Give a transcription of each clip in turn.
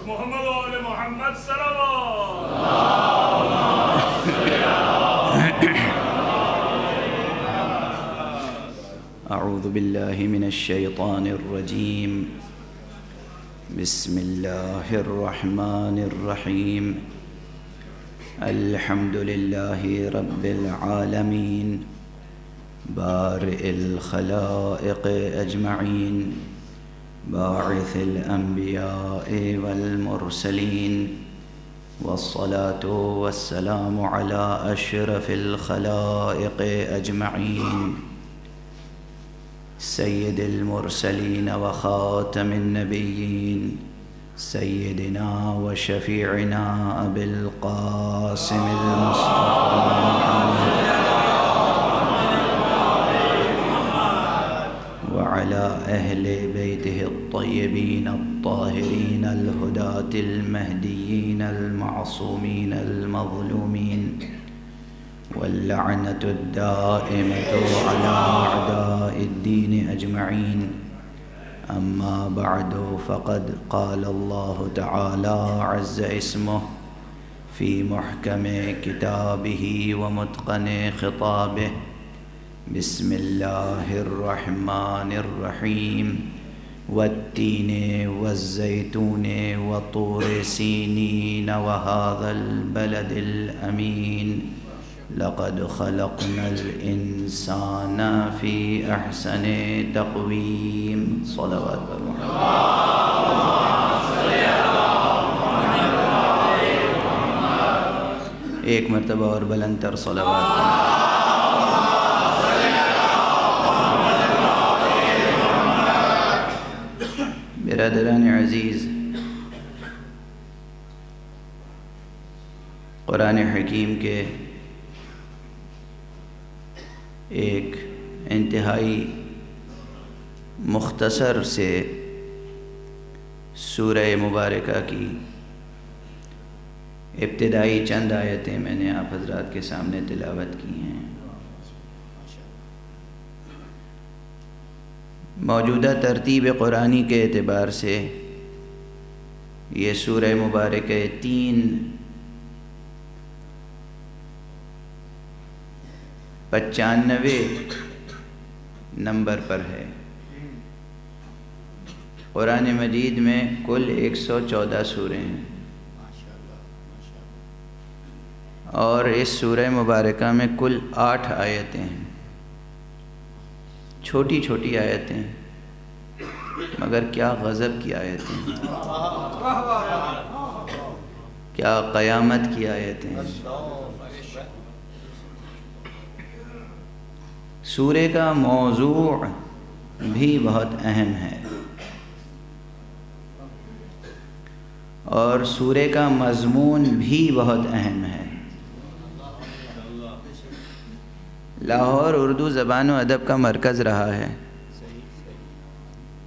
محمد و آل محمد صلوات. اعوذ باللہ من الشیطان الرجیم. بسم اللہ الرحمن الرحیم. الحمد للہ رب العالمین بارئ الخلائق اجمعین باعث الانبیاء والمرسلین والصلاة والسلام علی اشرف الخلائق اجمعین سید المرسلین وخاتم النبیین سیدنا وشفیعنا ابی القاسم المصطفى وعلى اہل بیتہ الطیبین الطاہرین الہداة المہدیین المعصومین المظلومین واللعنة الدائمة على أعداء الدين أجمعين. أما بعد فقد قال الله تعالى عز اسمه في محكم كتابه ومتقن خطابه. بسم الله الرحمن الرحيم. والتين والزيتون وطور سينين وهذا البلد الأمين. لقد خلقنا الإنسان في أحسن تقويم. صلوات ایک مرتبہ اور بلند تر صلوات. برادران عزیز، قرآن حکیم کے ایک انتہائی مختصر سے سورہ مبارکہ کی ابتدائی چند آیتیں میں نے آپ حضرات کے سامنے تلاوت کی ہیں. موجودہ ترتیب قرآنی کے اعتبار سے یہ سورہ مبارکہ 95 نمبر پر ہے. قرآن مجید میں کل 114 سوریں ہیں اور اس سورہ مبارکہ میں کل 8 آیتیں ہیں. چھوٹی چھوٹی آیتیں مگر کیا غضب کی آیتیں ہیں، کیا قیامت کی آیتیں ہیں. سورے کا موضوع بھی بہت اہم ہے اور سورے کا مضمون بھی بہت اہم ہے. لاہور اردو زبان و ادب کا مرکز رہا ہے،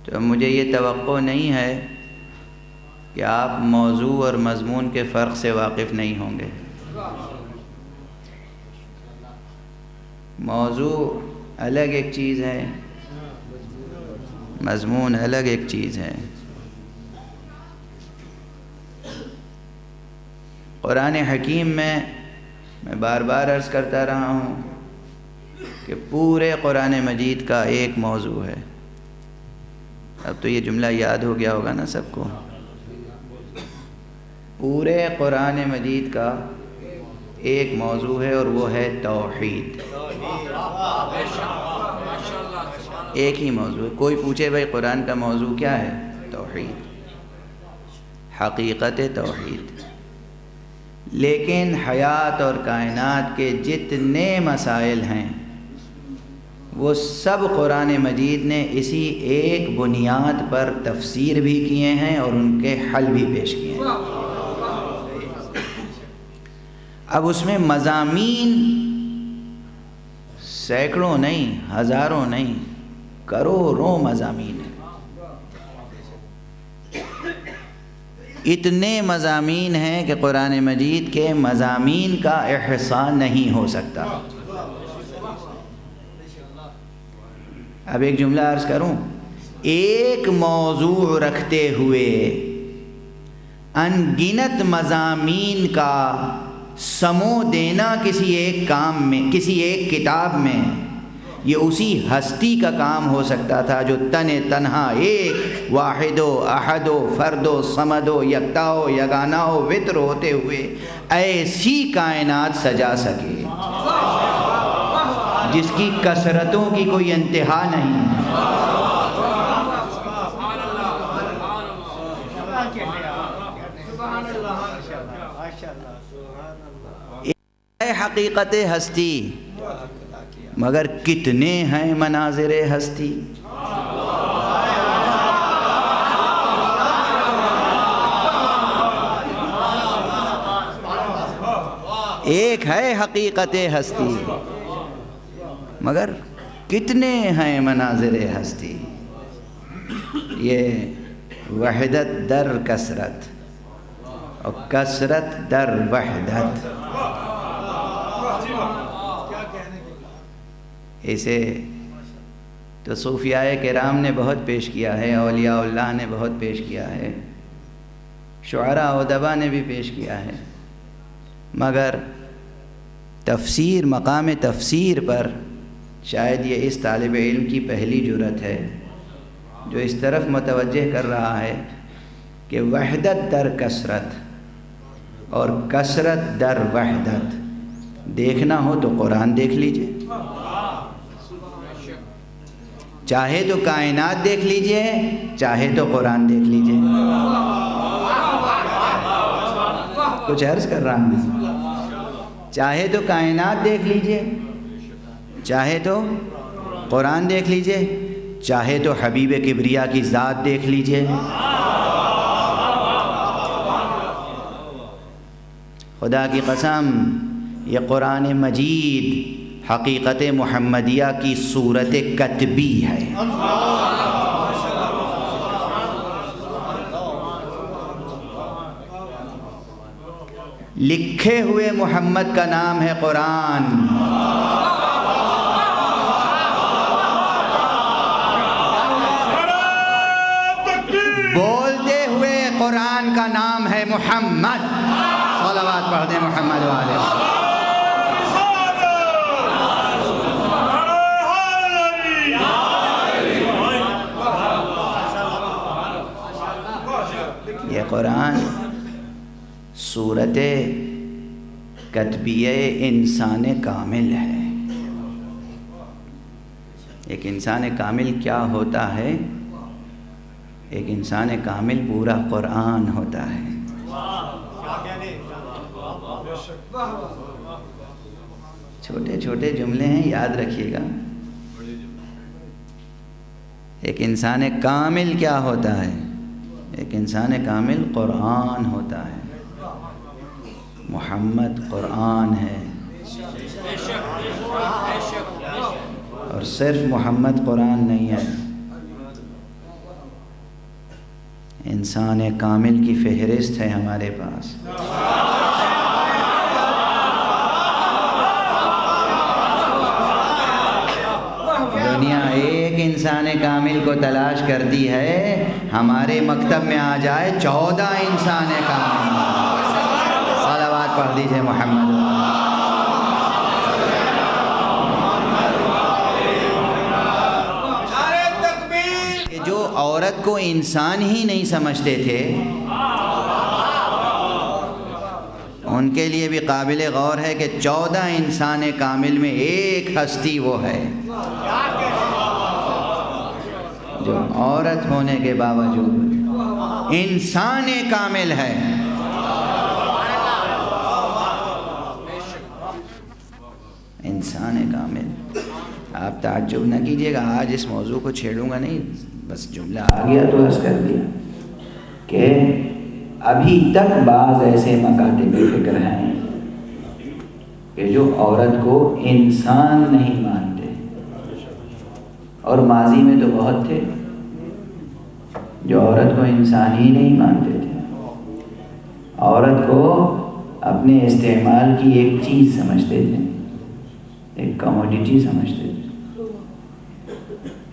تو مجھے یہ توقع نہیں ہے کہ آپ موضوع اور مضمون کے فرق سے واقف نہیں ہوں گے. موضوع الگ ایک چیز ہے، مضمون الگ ایک چیز ہے. قرآن حکیم میں بار بار عرض کرتا رہا ہوں کہ پورے قرآن مجید کا ایک موضوع ہے. اب تو یہ جملہ یاد ہو گیا ہوگا نا سب کو. پورے قرآن مجید کا ایک موضوع ہے اور وہ ہے توحید. ایک ہی موضوع ہے. کوئی پوچھے بھائی قرآن کا موضوع کیا ہے؟ توحید، حقیقت توحید. لیکن حیات اور کائنات کے جتنے مسائل ہیں وہ سب قرآن مجید نے اسی ایک بنیاد پر تفسیر بھی کیے ہیں اور ان کے حل بھی پیش کیے ہیں. اب اس میں مضامین سینکڑوں نہیں، ہزاروں نہیں، کروڑوں مضامین ہیں. اتنے مضامین ہیں کہ قرآن مجید کے مضامین کا احصاء نہیں ہو سکتا. اب ایک جملہ عرض کروں، ایک موضوع رکھتے ہوئے انگنت مضامین کا سمو دینا کسی ایک کام میں، کسی ایک کتاب میں، یہ اسی ہستی کا کام ہو سکتا تھا جو تنہا ایک واحد و احد و فرد و صمد و یکتا و یگانہ و وتر ہوتے ہوئے ایسی کائنات سجا سکے جس کی کثرتوں کی کوئی انتہا نہیں ہے۔ حقیقت ہستی، مگر کتنے ہیں مناظر ہستی۔ ایک ہے حقیقت ہستی، مگر کتنے ہیں مناظر ہستی۔ یہ وحدت در کثرت اور کثرت در وحدت، اسے تو صوفیاء کرام نے بہت پیش کیا ہے، اولیاء اللہ نے بہت پیش کیا ہے، شعراء ادباء نے بھی پیش کیا ہے، مگر تفسیر، مقام تفسیر پر شاید یہ اس طالب علم کی پہلی جرأت ہے جو اس طرف متوجہ کر رہا ہے کہ وحدت در کثرت اور کثرت در وحدت دیکھنا ہو تو قرآن دیکھ لیجئے، چاہے تو کائنات دیکھ لیجئے، چاہے تو قرآن دیکھ لیجئے۔ کچھ عرض کر رہا ہوں، چاہے تو کائنات دیکھ لیجئے، چاہے تو قرآن دیکھ لیجئے، چاہے تو حبیب کبریا کی ذات دیکھ لیجئے۔ خدا کی قسم یہ قرآن مجید حقیقت محمدیہ کی صورت کتبی ہے۔ لکھے ہوئے محمد کا نام ہے قرآن، بولتے ہوئے قرآن کا نام ہے محمد۔ صلوات پڑھ دیں محمد والے۔ یہ قرآن صورت کتبیہ انسان کامل ہے۔ ایک انسان کامل کیا ہوتا ہے؟ ایک انسان کامل پورا قرآن ہوتا ہے۔ چھوٹے چھوٹے جملے ہیں، یاد رکھیے گا۔ ایک انسان کامل کیا ہوتا ہے؟ ایک انسان کامل قرآن ہوتا ہے۔ محمد قرآن ہے، اور صرف محمد قرآن نہیں ہے، انسان کامل کی فہرست ہے ہمارے پاس۔ دنیا ایک انسان کامل کو تلاش کرتی ہے، ہمارے مکتب میں آ جائے 14 انسان کامل۔ صلوات پڑھ دیجئے محمد۔ جو عورت کو انسان ہی نہیں سمجھتے تھے، ان کے لیے بھی قابل غور ہے کہ 14 انسان کامل میں ایک ہستی وہ ہے جو عورت ہونے کے باوجود انسان کامل ہے۔ انسان کامل۔ آپ تعجب نہ کیجئے گا، آج اس موضوع کو چھیڑوں گا نہیں، بس جملہ آ گیا تو عرض کر دیا کہ ابھی تک بعض ایسے مکاتب فکر ہیں کہ جو عورت کو انسان نہیں مانتے، اور ماضی میں تو بہت تھے جو عورت کو انسان ہی نہیں مانتے تھے، عورت کو اپنے استعمال کی ایک چیز سمجھتے تھے، ایک کموڈیٹی سمجھتے تھے۔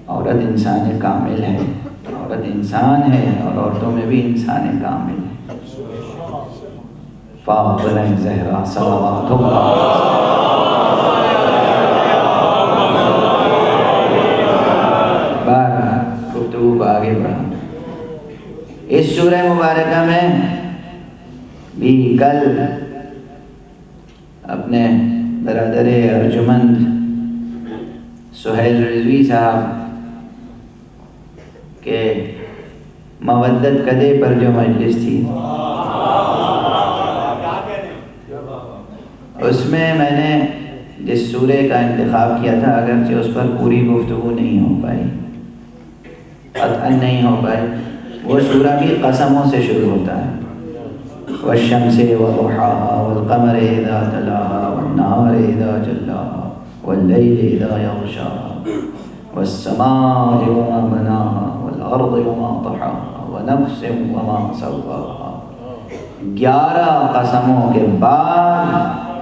عورت انسان کامل ہے، عورت انسان ہے، اور عورتوں میں بھی انسان کامل ہے۔ فاطمہ زہرا صلوات اللہ گفتگو کو آگے بڑھا۔ اس سورہ مبارکہ میں بھی کل اپنے برادر ارجمند سہیل رضوی صاحب کے مودت کدے پر جو مجلس تھی، اس میں نے جس سورے کا انتخاب کیا تھا، اگرچہ اس پر پوری گفتگو نہیں ہو پائی، قطعاً نہیں ہو پائی، وہ سورہ بھی قسموں سے شروع ہوتا ہے۔ والشمس وضحاها والقمر اذا تلاها والنهار اذا جلاها والليل اذا يغشاها والسماء وما بناها والارض وما طحاها ونفس وما سواها۔ 11 قسموں کے بعد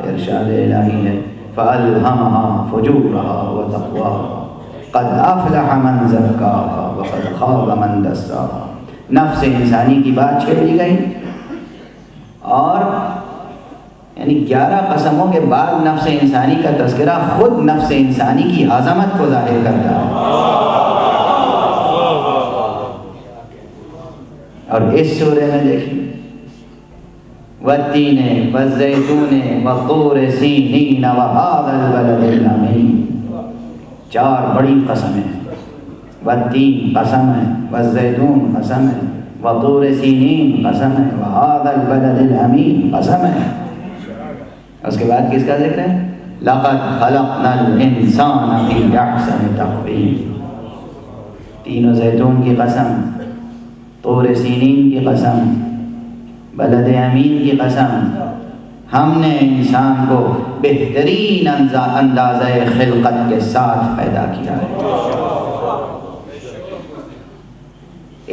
ارشاد الہی ہے فألهمها فجورها وتقواها قد افلح من زکاها وقد خاب من دساها۔ نفس انسانی کی بات چھیڑ لی گئی، اور یعنی 11 قسموں کے بعد نفس انسانی کا تذکرہ خود نفس انسانی کی عظمت کو ظاہر کرتا ہے۔ اور اس سورے میں دیکھیں والتین والزیتون والطور سینین وہذا البلد الامین، 4 بڑی قسمیں، والتین قسم ہے، والزیتون قسم ہے، وطور سینین قسم ہے، وہذا البلد الامین قسم ہے۔ اس کے بعد کس کا ذکر ہے؟ لقد خلقنا الانسان فی احسن تقویم۔ تینوں زیتون کی قسم، طور سینین کی قسم، بلد امین کی قسم، ہم نے انسان کو بہترین اندازہ خلقت کے ساتھ پیدا کیا ہے۔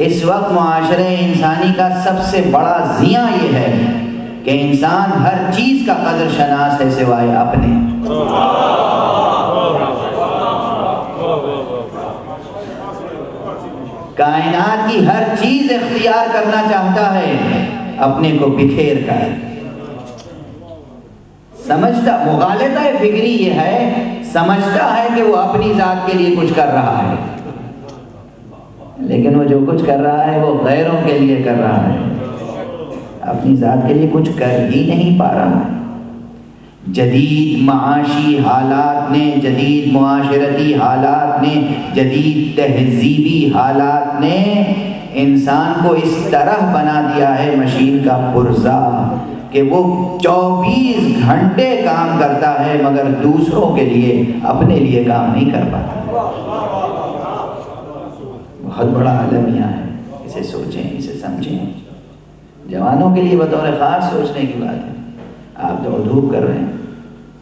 اس وقت معاشرے انسانی کا سب سے بڑا زیاں یہ ہے کہ انسان ہر چیز کا قدر شناس ہے سوائے اپنے۔ کائنات کی ہر چیز اختیار کرنا چاہتا ہے، اپنے کو بکھیر کر سمجھتا، مغالطہ فکری یہ ہے، سمجھتا ہے کہ وہ اپنی ذات کے لیے کچھ کر رہا ہے، لیکن وہ جو کچھ کر رہا ہے وہ غیروں کے لیے کر رہا ہے، اپنی ذات کے لیے کچھ کر ہی نہیں پا رہا ہے۔ جدید معاشی حالات نے، جدید معاشرتی حالات نے، جدید تہذیبی حالات نے انسان کو اس طرح بنا دیا ہے مشین کا پرزا کہ وہ 24 گھنٹے کام کرتا ہے مگر دوسروں کے لیے، اپنے لیے کام نہیں کر پاتا۔ بہت بڑا عالمیہ ہے، اسے سوچیں، اسے سمجھیں۔ جوانوں کے لیے بطور خاص سوچنے کی بات ہے۔ آپ دوڑ دھوپ کر رہے ہیں،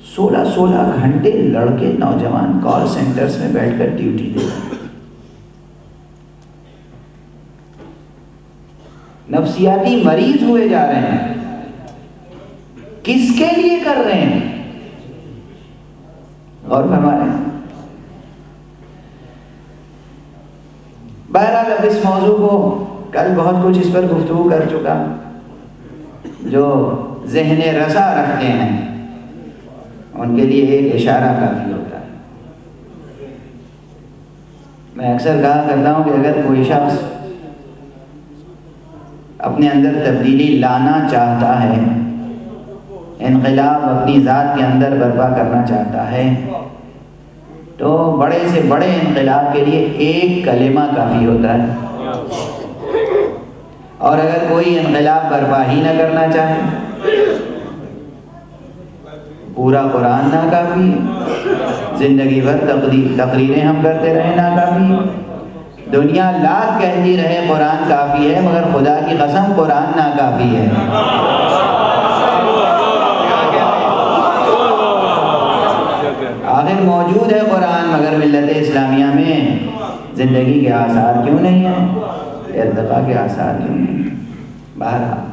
16 گھنٹے لڑکے نوجوان کال سینٹرز میں بیٹھ کر ڈیوٹی دے رہے ہیں، نفسیاتی مریض ہوئے جا رہے ہیں۔ کس کے لیے کر رہے ہیں؟ غور فرمائیں۔ بہرحال اب اس موضوع کو کل بہت کچھ اس پر گفتگو کر چکا، جو ذہن رسا رکھتے ہیں ان کے لیے ایک اشارہ کافی ہوتا ہے۔ میں اکثر کہا کرتا ہوں کہ اگر کوئی شخص اپنے اندر تبدیلی لانا چاہتا ہے، انقلاب اپنی ذات کے اندر برپا کرنا چاہتا ہے، تو بڑے سے بڑے انقلاب کے لیے ایک کلمہ کافی ہوتا ہے، اور اگر کوئی انقلاب برپا ہی نہ کرنا چاہے، پورا قرآن ناکافی ہے، زندگی بھر تقریریں ہم کرتے رہے ناکافی ہے، دنیا لاکھ کہتی رہے قرآن کافی ہے، مگر خدا کی قسم قرآن ناکافی ہے۔ آخر موجود ہے قرآن، مگر ملت اسلامیہ میں زندگی کے آثار کیوں نہیں ہیں، ارتقاء کے آثار کیوں نہیں ہیں؟ بہرحال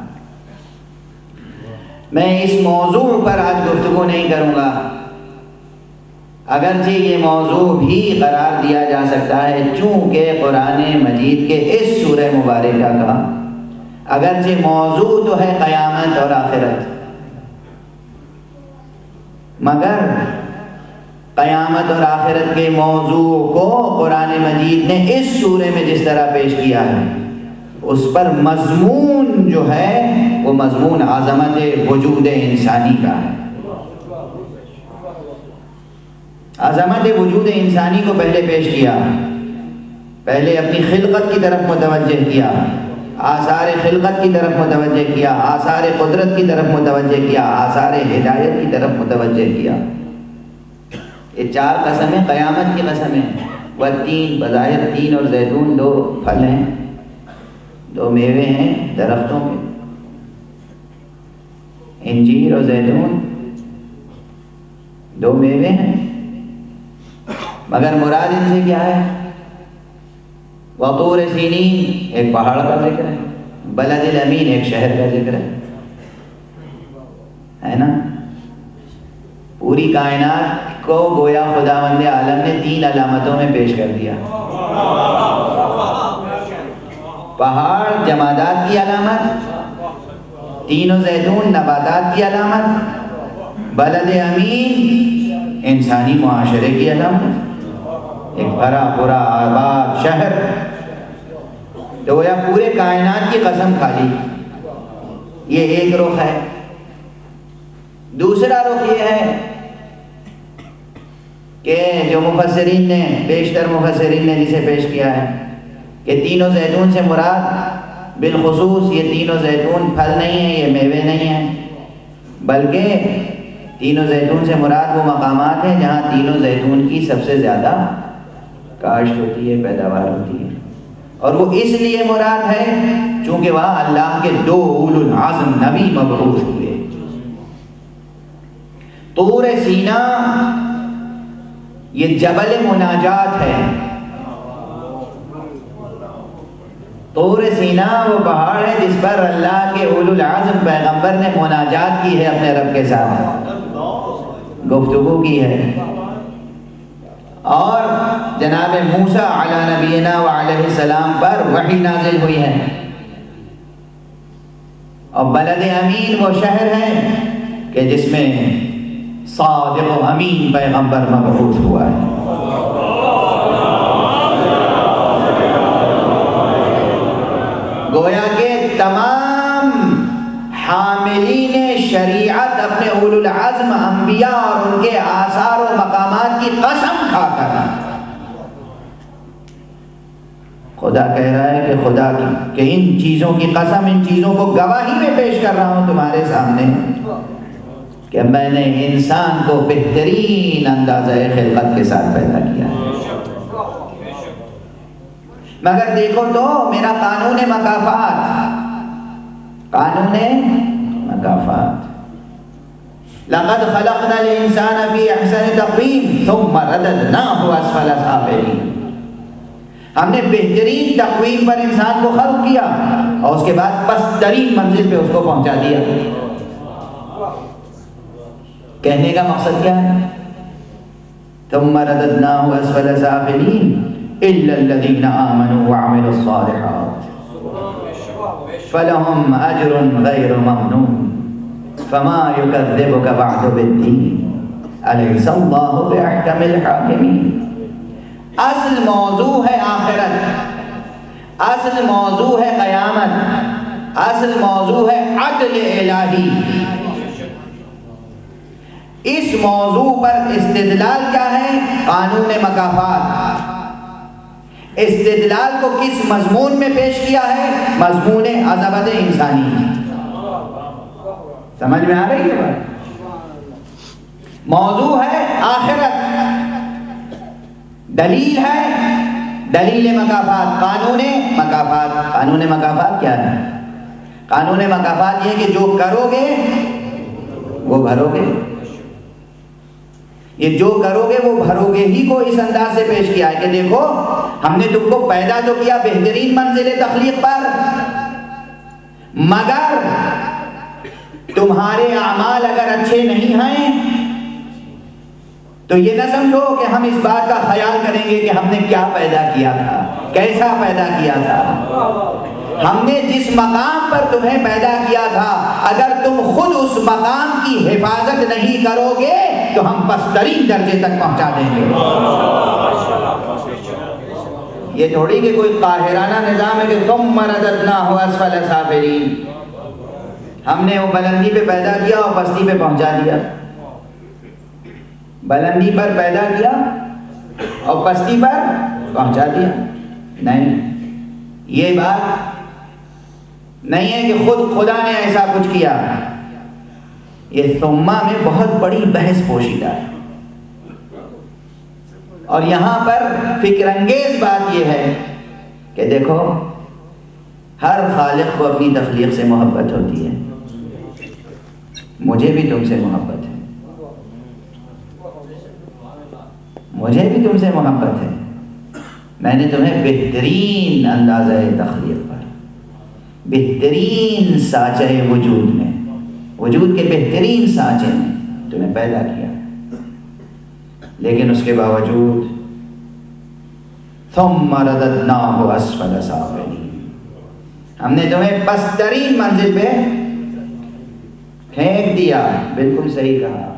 میں اس موضوع پر آج گفتگو نہیں کروں گا، اگرچہ یہ موضوع بھی قرار دیا جا سکتا ہے، چونکہ قرآن مجید کے اس سورہ مبارکہ کا اگرچہ موضوع تو ہے قیامت اور آخرت، مگر قیامت اور آخرت کے موضوع کو قرآن مجید نے اس سورے میں جس طرح پیش کیا ہے، اس پر مضمون جو ہے وہ مضمون عظمت وجود انسانی کا ہے۔ عظمت وجود انسانی کو پہلے پیش کیا، پہلے اپنی خلقت کی طرف متوجہ کیا، آثار خلقت کی طرف متوجہ کیا، آثار قدرت کی طرف متوجہ کیا، آثار ہدایت کی طرف متوجہ کیا۔ یہ چار قسمیں قیامت کی قسمیں، والتین، بظاہر تین اور زیتون دو پھل ہیں، دو میوے ہیں درختوں کے، انجیر اور زیتون دو میوے ہیں، مگر مراد ان سے کیا ہے؟ وطور سینین ایک پہاڑ کا ذکر ہے، بلد الامین ایک شہر کا ذکر ہے نا؟ پوری کائنات کو گویا خداوند عالم نے تین علامتوں میں پیش کر دیا۔ پہاڑ جمادات کی علامت، تین و زیتون نباتات کی علامت، بلد امین انسانی معاشرے کی علامت، ایک بھرا پورا آباد شہر۔ تو گویا پورے کائنات کی قسم کھا لی۔ یہ ایک رخ ہے۔ دوسرا رخ یہ ہے کہ جو مفسرین نے، بیشتر مفسرین نے جسے پیش کیا ہے کہ تین و زیتون سے مراد بالخصوص یہ تین و زیتون پھل نہیں ہیں، یہ میوے نہیں ہیں، بلکہ تین و زیتون سے مراد وہ مقامات ہیں جہاں تین و زیتون کی سب سے زیادہ کاشت ہوتی ہے، پیداوار ہوتی ہے، اور وہ اس لیے مراد ہے چونکہ وہاں اللہ کے دو اولو العزم نبی مبعوث ہوئے۔ طور سینا یہ جبل مناجات ہے۔ طور سینا وہ پہاڑ ہے جس پر اللہ کے اولو العزم پیغمبر نے مناجات کی ہے، اپنے رب کے ساتھ گفتگو کی ہے، اور جناب موسیٰ علی نبینا وعلیہ السلام پر وحی نازل ہوئی ہے۔ اور بلد امین وہ شہر ہے کہ جس میں صادق و امین پیغمبر مبعوث ہوا ہے۔ گویا کہ تمام حاملین شریعت اپنے اولو العزم انبیاء اور ان کے آثار و مقامات کی قسم کھا کر خدا کہہ رہا ہے کہ خدا کہ ان چیزوں کی قسم، ان چیزوں کو گواہی میں پیش کر رہا ہوں تمہارے سامنے کہ میں نے انسان کو بہترین اندازہ خلقت کے ساتھ پیدا کیا ہے۔ مگر دیکھو تو میرا قانون مکافات لقد خلقنا الانسان فی احسن تقویم ثم رددناہ اسفل سافلین۔ ہم نے بہترین تقویم پر انسان کو خلق کیا اور اس کے بعد پست ترین منزل پہ اس کو پہنچا دیا۔ کہنے کا مقصد کیا ہے؟ ثم رددناہ اسفل سافلین الا الذین آمنوا وعملوا الصالحات فلهم اجر غیر ممنون فما يكذبك بعد بالدین الیس اللہ باحکم الحاکمین۔ اصل موضوع ہے آخرت، اصل موضوع ہے قیامت، اصل موضوع ہے عدل الہی۔ اس موضوع پر استدلال کیا ہے؟ قانون مکافات۔ استدلال کو کس مضمون میں پیش کیا ہے؟ مضمون عظمت انسانی۔ سمجھ میں آ رہی ہے بات؟ موضوع ہے آخرت، دلیل ہے دلیل مکافات، قانون مکافات۔ قانون مکافات کیا ہے؟ قانون مکافات یہ کہ جو کرو گے وہ بھرو گے، یہ جو کرو گے وہ بھرو گے ہی کو اس انداز سے پیش کیا ہے کہ دیکھو ہم نے تم کو پیدا تو کیا بہترین منزل تخلیق پر، مگر تمہارے اعمال اگر اچھے نہیں ہیں تو یہ نہ سمجھو کہ ہم اس بات کا خیال کریں گے کہ ہم نے کیا پیدا کیا تھا، کیسا پیدا کیا تھا۔ ہم نے جس مقام پر تمہیں پیدا کیا تھا اگر تم خود اس مقام کی حفاظت نہیں کرو گے تو ہم پسترین درجے تک پہنچا دیں گے۔ یہ تھوڑی کہ کوئی قاہرانہ نظام ہے کہ ثم رددناہ اسفل سافلین، ہم نے وہ بلندی پہ پیدا کیا اور پستی پہ پہنچا دیا، بلندی پر پیدا کیا اور پستی پر پہنچا دیا۔ نہیں، یہ بات نہیں ہے کہ خود خدا نے ایسا کچھ کیا۔ یہ ثم میں بہت بڑی بحث پوشیدہ ہے، اور یہاں پر فکر انگیز بات یہ ہے کہ دیکھو ہر خالق کو اپنی تخلیق سے محبت ہوتی ہے، مجھے بھی تم سے محبت ہے، مجھے بھی تم سے محبت ہے۔ میں نے تمہیں بہترین اندازہ تخلیق پر، بہترین سانچہ وجود میں، وجود کے بہترین سانچے میں تمہیں پیدا کیا، لیکن اس کے باوجود ثم رددناہ اسفل سافلین، ہم نے تمہیں پسترین منزل پہ پھینک دیا۔ بالکل صحیح کہا،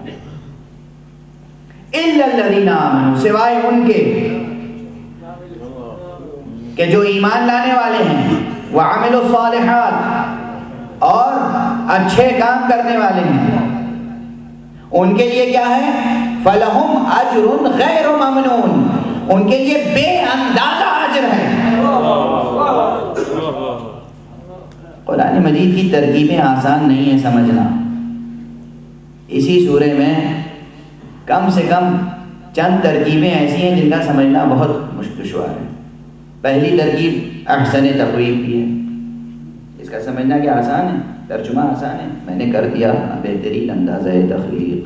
الا الذین آمنوا، سوائے ان کے کہ جو ایمان لانے والے ہیں، وعملوا الصالحات، اور اچھے کام کرنے والے ہیں، ان کے لیے کیا ہے؟ فلہم اجر غیر ممنون، ان کے لیے بے اندازہ اجر ہے۔ قرآن مجید کی ترکیبیں آسان نہیں ہیں سمجھنا۔ اسی سورے میں کم سے کم چند ترکیبیں ایسی ہیں جن کا سمجھنا بہت دشوار ہے۔ پہلی ترکیب احسن تقویب کی ہے، اس کا سمجھنا کیا آسان ہے، ترجمہ آسان ہے، میں نے کر دیا بہترین اندازہ تخلیق۔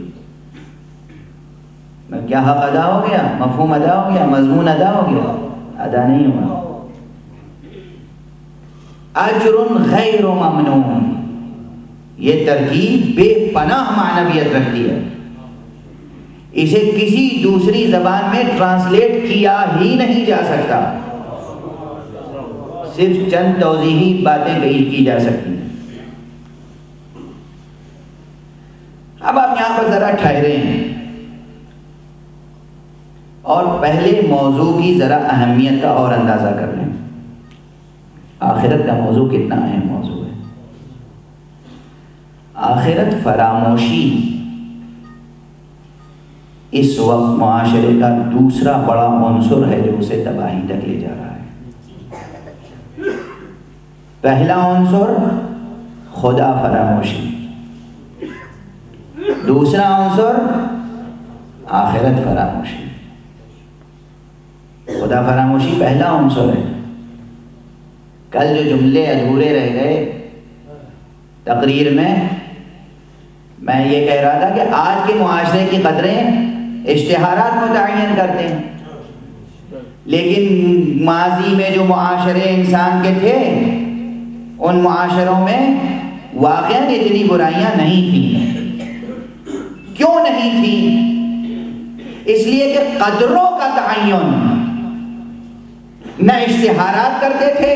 میں کیا حق ادا ہو گیا، مفہوم ادا ہو گیا، مضمون ادا ہو گیا؟ ادا نہیں ہوا۔ اجر غیر ممنون، یہ ترکیب بے پناہ معنویت رکھتی ہے، اسے کسی دوسری زبان میں ٹرانسلیٹ کیا ہی نہیں جا سکتا، صرف چند توضیحی باتیں کی جا سکتی ہیں۔ اب آپ یہاں پر ذرا ٹھہرے ہیں اور پہلے موضوع کی ذرا اہمیت کا اور اندازہ کر لیں۔ آخرت کا موضوع کتنا اہم موضوع ہے۔ آخرت فراموشی اس وقت معاشرے کا دوسرا بڑا عنصر ہے جو اسے تباہی تک لے جا رہا ہے۔ پہلا عنصر خدا فراموشی، دوسرا عنصر آخرت فراموشی۔ خدا فراموشی پہلا عنصر ہے۔ کل جو جملے ادھورے رہ گئے تقریر میں یہ کہہ رہا تھا کہ آج کے معاشرے کی قدریں اشتہارات متعین کرتے ہیں، لیکن ماضی میں جو معاشرے انسان کے تھے ان معاشروں میں واقعاً اتنی برائیاں نہیں تھیں۔ کیوں نہیں تھیں؟ اس لیے کہ قدروں کا تعین نہ اشتہارات کرتے تھے،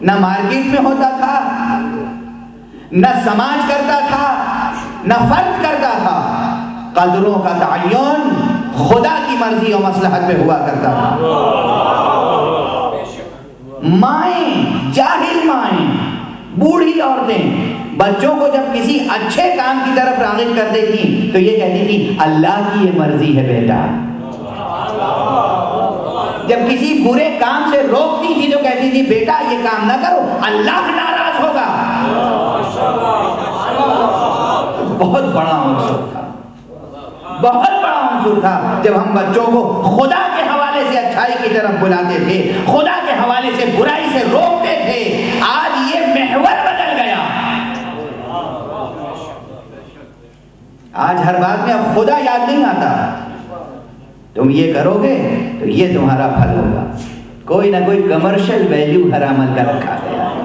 نہ مارکیٹ میں ہوتا تھا، نہ سماج کرتا تھا، نہ فرد کرتا تھا۔ قدروں کا تعین خدا کی مرضی اور مصلحت پہ ہوا کرتا تھا۔ مائیں، جاہل مائیں، بوڑھی عورتیں بچوں کو جب کسی اچھے کام کی طرف راغب کر دیتی تو یہ کہتی تھی اللہ کی یہ مرضی ہے بیٹا۔ جب کسی برے کام سے روکتی تھی تو کہتی تھی بیٹا یہ کام نہ کرو، اللہ ناراض ہوگا۔ بہت بڑا عنصر تھا، بہت بڑا عنصر تھا جب ہم بچوں کو خدا کے حوالے سے اچھائی کی طرف بلاتے تھے، خدا کے حوالے سے برائی سے روکتے تھے۔ آج یہ محور بدل گیا، آج ہر بات میں اب خدا یاد نہیں آتا۔ تم یہ کرو گے تو یہ تمہارا پھل ہوگا، کوئی نہ کوئی کمرشل ویلیو ہر عمل کا رکھا گیا ہے۔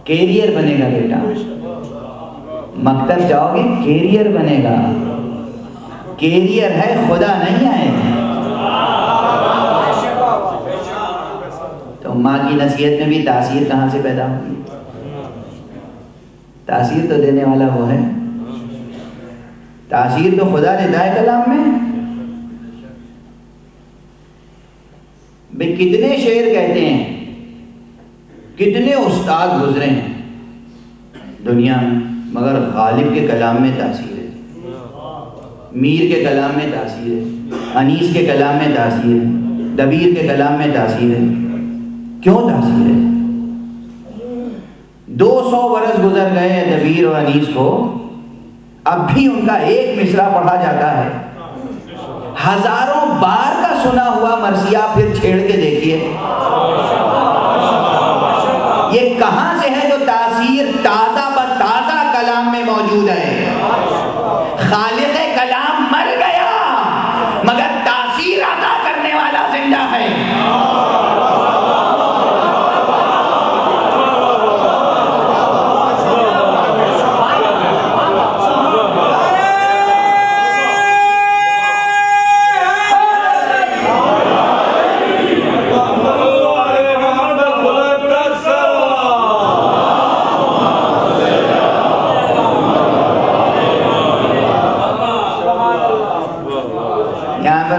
کیریئر بنے گا بیٹا، مکتب جاؤ گے کیریئر بنے گا، کیریئر ہے خدا نہیں آئے۔ تو ماں کی نصیحت میں بھی تاثیر کہاں سے پیدا ہوگی؟ تاثیر تو دینے والا وہ ہے، تاثیر تو خدا دیتا ہے کلام میں۔ بھئی کتنے شعر کہتے ہیں، کتنے استاد گزرے ہیں دنیا میں، مگر غالب کے کلام میں تاثیر ہے، میر کے کلام میں تاثیر ہے، انیس کے کلام میں تاثیر ہے، دبیر کے کلام میں تاثیر ہے۔ کیوں تاثیر ہے؟ 200 برس گزر گئے ہیں دبیر اور انیس کو، اب بھی ان کا ایک مصرع پڑھا جاتا ہے۔ ہزاروں بار کا سنا ہوا مرثیہ پھر چھیڑ کے دیکھیے، یہ کہاں سے ہے جو تاثیر تازہ بتازہ کلام میں موجود ہے؟ خالق کلام مر گیا مگر تاثیر عطا کرنے والا زندہ ہے۔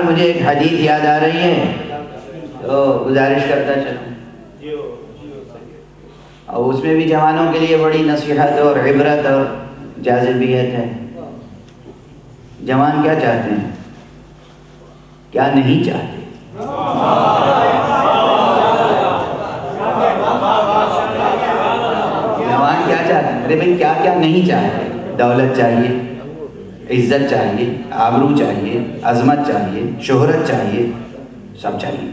مجھے ایک حدیث یاد آ رہی ہے تو گزارش کرتا چلوں، اور اس میں بھی جوانوں کے لیے بڑی نصیحت اور عبرت اور جاذبیت ہے۔ جوان کیا چاہتے ہیں، کیا نہیں چاہتے؟ جوان کیا چاہتے ہیں؟ ارے بھائی کیا کیا نہیں چاہتے؟ دولت چاہیے، عزت چاہیے، آبرو چاہیے، عظمت چاہیے، شہرت چاہیے، سب چاہیے۔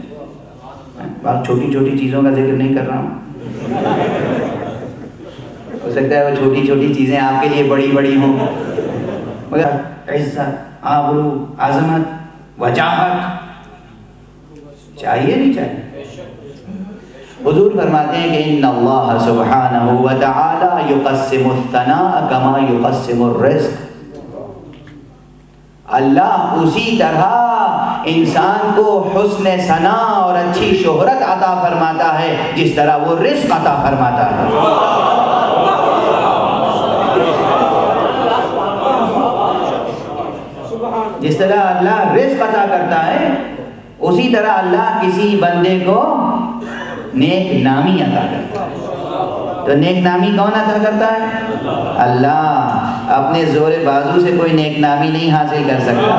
بات چھوٹی چھوٹی چیزوں کا ذکر نہیں کر رہا ہوں، ہو سکتا ہے وہ چھوٹی چھوٹی چیزیں آپ کے لیے بڑی بڑی ہوں، مگر عزت، آبرو، عظمت، وجاہت چاہیے نہیں چاہیے؟ حضور فرماتے ہیں کہ ان اللہ سبحانہ وتعالی یقسم الثناء کما یقسم الرزق، اللہ اسی طرح انسان کو حسن ثنا اور اچھی شہرت عطا فرماتا ہے جس طرح وہ رزق عطا فرماتا ہے۔ جس طرح اللہ رزق عطا کرتا ہے اسی طرح اللہ کسی بندے کو نیک نامی عطا کرتا ہے۔ تو نیک نامی کون عطا کرتا ہے؟ اللہ۔ اپنے زور بازو سے کوئی نیک نامی نہیں حاصل کر سکتا،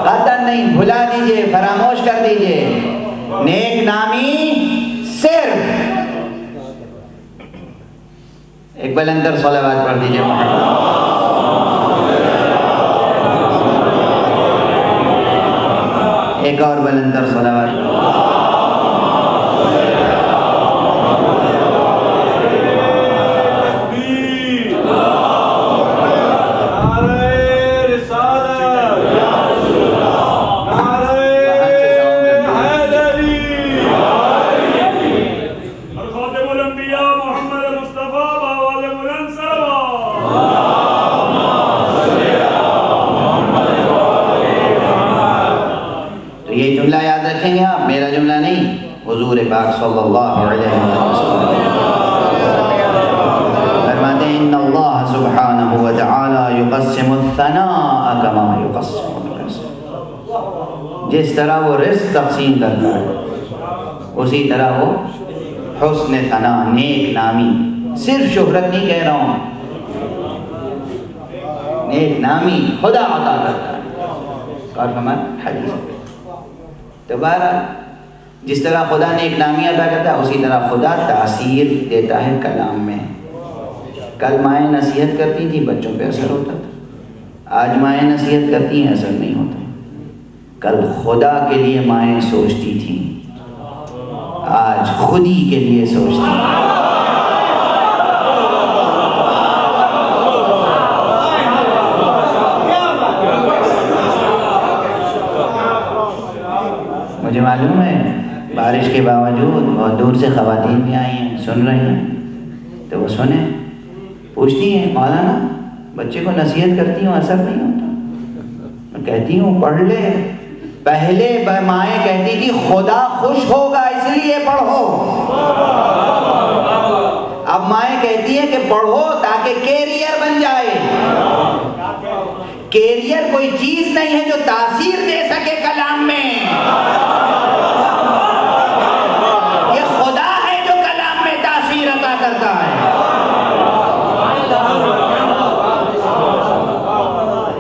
قطعاً نہیں، بھلا دیجئے، فراموش کر دیجئے۔ نیک نامی صرف ایک بلندر صلوات پڑھ دیجئے محمد۔ ایک اور بلندر صلوات۔ میرا جملہ نہیں، حضور پاک صلی اللہ علیہ وسلم فرماتے ہیں ان اللہ سبحانہ وتعالی یقسم الثناء کما یقسم الرزق، جس طرح وہ رزق تقسیم کرتا ہے اسی طرح وہ حسن ثنا، نیک نامی، صرف شہرت نہیں کہہ رہا ہوں، نیک نامی خدا عطا کرتا ہے۔ اور ہمارا حدیث دوبارہ جس طرح خدا نے ایک نامی عطا کرتا ہے اسی طرح خدا تاثیر دیتا ہے کلام میں۔ کل مائیں نصیحت کرتی تھی، بچوں پہ اثر ہوتا تھا، آج مائیں نصیحت کرتی ہیں، اثر نہیں ہوتا۔ کل خدا کے لیے مائیں سوچتی تھیں، آج خودی کے لیے سوچتی ہیں۔ مجھے معلوم ہے بارش کے باوجود بہت دور سے خواتین بھی آئی ہیں، سن رہی ہیں، تو وہ سنیں، پوچھتی ہیں مولانا بچے کو نصیحت کرتی ہوں اثر نہیں ہوتا، میں کہتی ہوں پڑھ لے۔ پہلے مائیں کہتی تھی خدا خوش ہوگا اس لیے پڑھو، اب مائیں کہتی ہیں کہ پڑھو تاکہ کیریئر بن جائے. کیریئر کوئی چیز نہیں ہے جو تاثیر دے سکے کلام میں. یہ خدا ہے جو کلام میں تاثیر عطا کرتا ہے.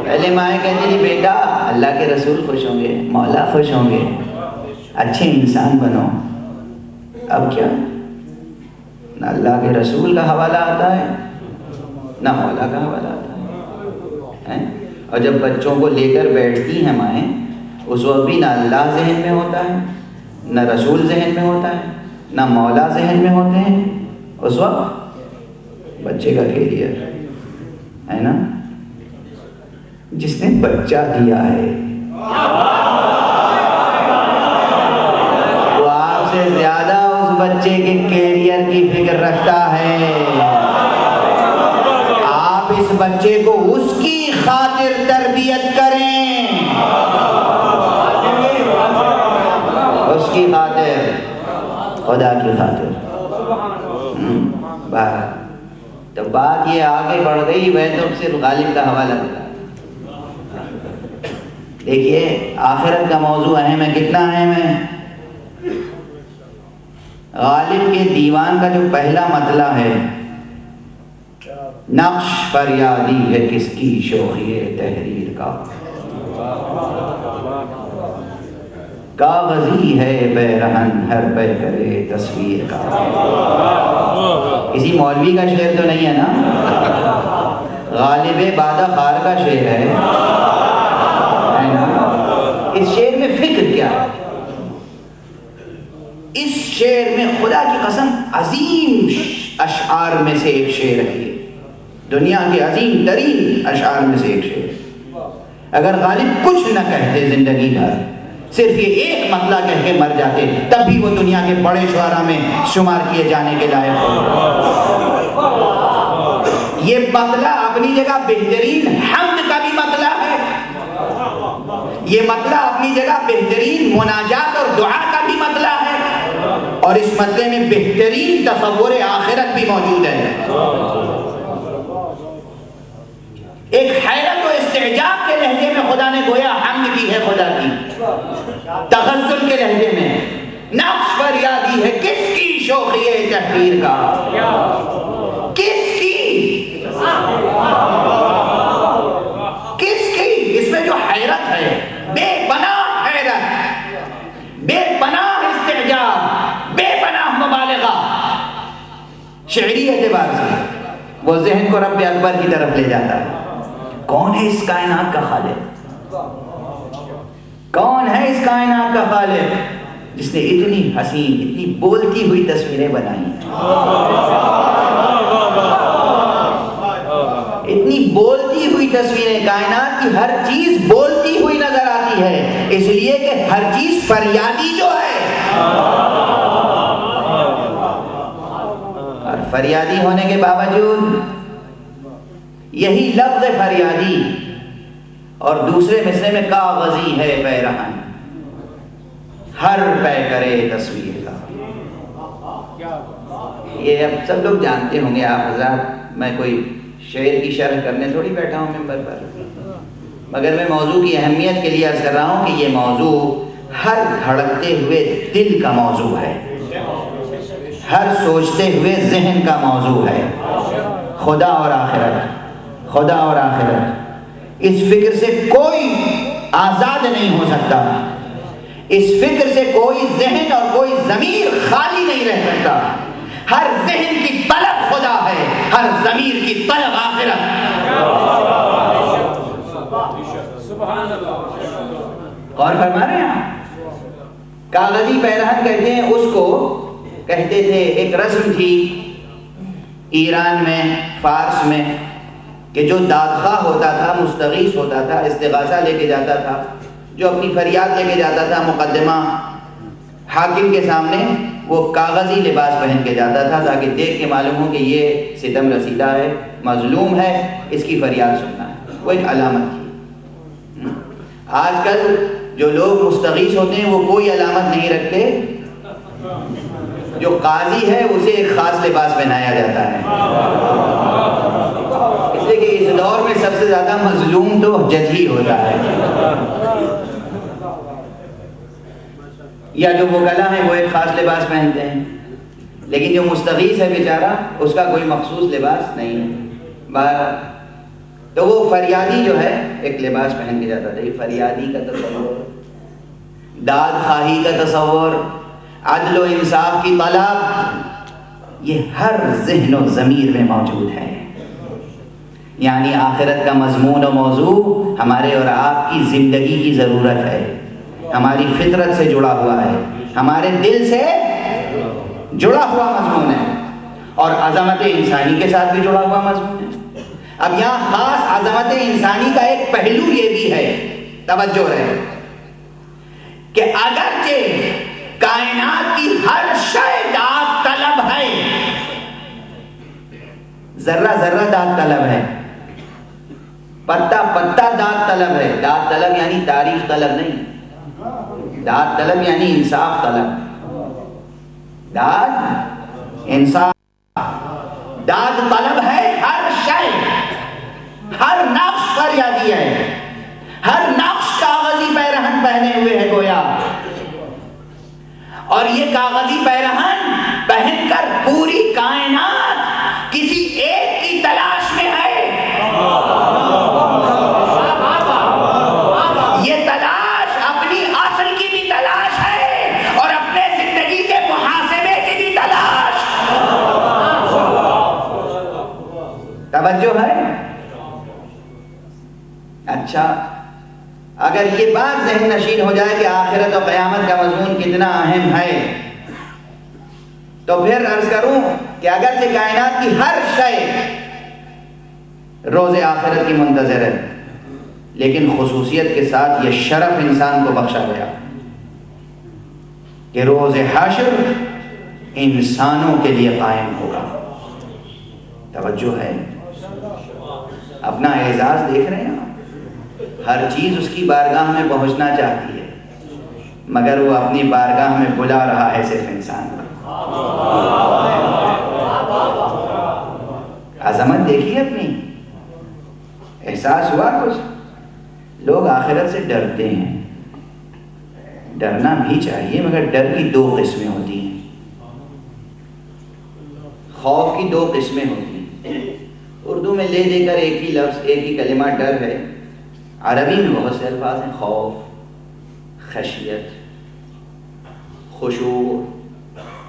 پہلے مائیں کہتی تھی بیٹا اللہ کے رسول خوش ہوں گے, مولا خوش ہوں گے, اچھے انسان بنو. اب کیا نہ اللہ کے رسول کا حوالہ آتا ہے نہ مولا کا حوالہ آتا ہے. اور جب بچوں کو لے کر بیٹھتی ہیں مائیں, اس وقت بھی نہ اللہ ذہن میں ہوتا ہے, نہ رسول ذہن میں ہوتا ہے, نہ مولا ذہن میں ہوتے ہیں. اس وقت بچے کا کیریئر ہے نا, جس نے بچہ دیا ہے وہ آپ سے زیادہ اس بچے کے کیریئر کی فکر رکھتا ہے. آپ اس بچے کو اس کی خاطر تربیت کریں, اس کی خاطر, خدا کی خاطر. تو بات یہ آگے بڑھ گئی. وہ تو صرف غالب کا حوالہ دیا. دیکھیے آخرت کا موضوع اہم ہے. کتنا اہم ہے؟ غالب کے دیوان کا جو پہلا مطلع ہے, نقش فریادی ہے کس کی شوخی تحریر کا, کاغذی ہے بے رہن ہر پہ کرے تصویر کا. کسی مولوی کا شعر تو نہیں ہے نا, غالب بادہ خار کا شعر ہے نا. اس شعر میں فکر کیا ہے؟ اس شعر میں خدا کی قسم عظیم اشعار میں سے ایک شعر ہے. یہ دنیا کے عظیم ترین اشعار میں سے ایک شعر. اگر غالب کچھ نہ کہتے زندگی بھر, صرف یہ ایک مطلع کہہ کے مر جاتے, تب بھی وہ دنیا کے بڑے شعراء میں شمار کیے جانے کے لائق ہو. یہ مطلع اپنی جگہ بہترین حمد کا بھی مطلع ہے. یہ مطلع اپنی جگہ بہترین مناجات اور دعا کا بھی مطلع ہے. اور اس مطلع میں بہترین تصور آخرت بھی موجود ہے. ایک حیرت و استعجاب کے لہجے میں خدا نے گویا حمد کی ہے خدا کی. تغزل کے لہجے میں نقش فریادی ہے کس کی شوخی تحریر کا, کس کی, کس کی. اس میں جو حیرت ہے, بے پناہ حیرت, بے پناہ استعجاب, بے پناہ مبالغہ, شعری اعتبار سے وہ ذہن کو رب اکبر کی طرف لے جاتا ہے. کون ہے اس کائنات کا خالق؟ کون ہے اس کائنات کا خالق جس نے اتنی حسین, اتنی بولتی ہوئی تصویریں بنائی ہیں, اتنی بولتی ہوئی تصویریں. کائنات کی ہر چیز بولتی ہوئی نظر آتی ہے, اس لیے کہ ہر چیز فریادی جو ہے. اور فریادی ہونے کے باوجود یہی لفظ فریادی اور دوسرے مصرے میں کاغذی ہے بے رہن ہر پہ کرے تصویر کا. یہ اب سب لوگ جانتے ہوں گے آپ حضرات, میں کوئی شعر کی شرح کرنے تھوڑی بیٹھا ہوں ممبر پر, مگر میں موضوع کی اہمیت کے لیے عرض کر رہا ہوں کہ یہ موضوع ہر دھڑکتے ہوئے دل کا موضوع ہے, ہر سوچتے ہوئے ذہن کا موضوع ہے. خدا اور آخرت, خدا اور آخرت, اس فکر سے کوئی آزاد نہیں ہو سکتا. اس فکر سے کوئی ذہن اور کوئی ضمیر خالی نہیں رہ سکتا. ہر ذہن کی طلب خدا ہے, ہر ضمیر کی طلب آخرت. غور فرما رہے ہیں آپ؟ کاغذی پیرہن کہتے ہیں اس کو, کہتے تھے ایک رسم تھی ایران میں, فارس میں, کہ جو دادخواہ ہوتا تھا, مستغیث ہوتا تھا, استغاثہ لے کے جاتا تھا, جو اپنی فریاد لے کے جاتا تھا مقدمہ حاکم کے سامنے, وہ کاغذی لباس پہن کے جاتا تھا تاکہ دیکھ کے معلوم ہو کہ یہ ستم رسیدہ ہے, مظلوم ہے, اس کی فریاد سننا ہے. وہ ایک علامت تھی. آج کل جو لوگ مستغیث ہوتے ہیں وہ کوئی علامت نہیں رکھتے, جو قاضی ہے اسے ایک خاص لباس پہنایا جاتا ہے، اس لیے کہ اس دور میں سب سے زیادہ مظلوم تو جج ہی ہوتا ہے، یا جو وکلا ہیں وہ ایک خاص لباس پہنتے ہیں، لیکن جو مستغیث ہے بیچارہ اس کا کوئی مخصوص لباس نہیں ہے۔ بہرحال تو وہ فریادی جو ہے ایک لباس پہن کے جاتا تھا، یہ فریادی کا تصور، داد خواہی کا تصور، عدل و انصاف کی طلب، یہ ہر ذہن و ضمیر میں موجود ہے۔ یعنی آخرت کا مضمون و موضوع ہمارے اور آپ کی زندگی کی ضرورت ہے، ہماری فطرت سے جڑا ہوا ہے، ہمارے دل سے جڑا ہوا مضمون ہے، اور عظمت انسانی کے ساتھ بھی جڑا ہوا مضمون ہے۔ اب یہاں خاص عظمت انسانی کا ایک پہلو یہ بھی ہے، توجہ رہے، کہ اگرچہ کائنات کی ہر شے داد طلب ہے، ذرہ ذرہ داد طلب ہے، پتا پتا داد طلب ہے، داد طلب یعنی تعریف طلب نہیں، داد طلب یعنی انصاف طلب، داد انصاف، داد طلب ہے ہر شے، ہر نقش فریادی ہے، ہر نقش کاغذی پیرہن پہنے ہوئے ہے گویا، اور یہ کاغذی پیرہن پہن کر پوری کائنات کسی ایک کی تلاش میں ہے۔ یہ تلاش اپنی اصل کی بھی تلاش ہے اور اپنے زندگی کے محاسبے کی بھی تلاش۔ توجہ ہے؟ اچھا، اگر یہ بات ذہن نشین ہو جائے کہ آخرت و قیامت کا مضمون کتنا اہم ہے، تو پھر عرض کروں کہ اگرچہ کائنات کی ہر شے روز آخرت کی منتظر ہے، لیکن خصوصیت کے ساتھ یہ شرف انسان کو بخشا گیا کہ روز حشر انسانوں کے لیے قائم ہوگا۔ توجہ ہے؟ اپنا اعزاز دیکھ رہے ہیں آپ؟ ہر چیز اس کی بارگاہ میں پہنچنا چاہتی ہے، مگر وہ اپنی بارگاہ میں بلا رہا ہے صرف انسان کو۔ عظمت دیکھیے اپنی، احساس ہوا کچھ؟ لوگ آخرت سے ڈرتے ہیں، ڈرنا بھی چاہیے، مگر ڈر کی دو قسمیں ہوتی ہیں، خوف کی دو قسمیں ہوتی ہیں۔ اردو میں لے دے کر ایک ہی لفظ، ایک ہی کلمہ ڈر ہے، عربی میں بہت سے الفاظ ہیں، خوف، خشیت، خشوع،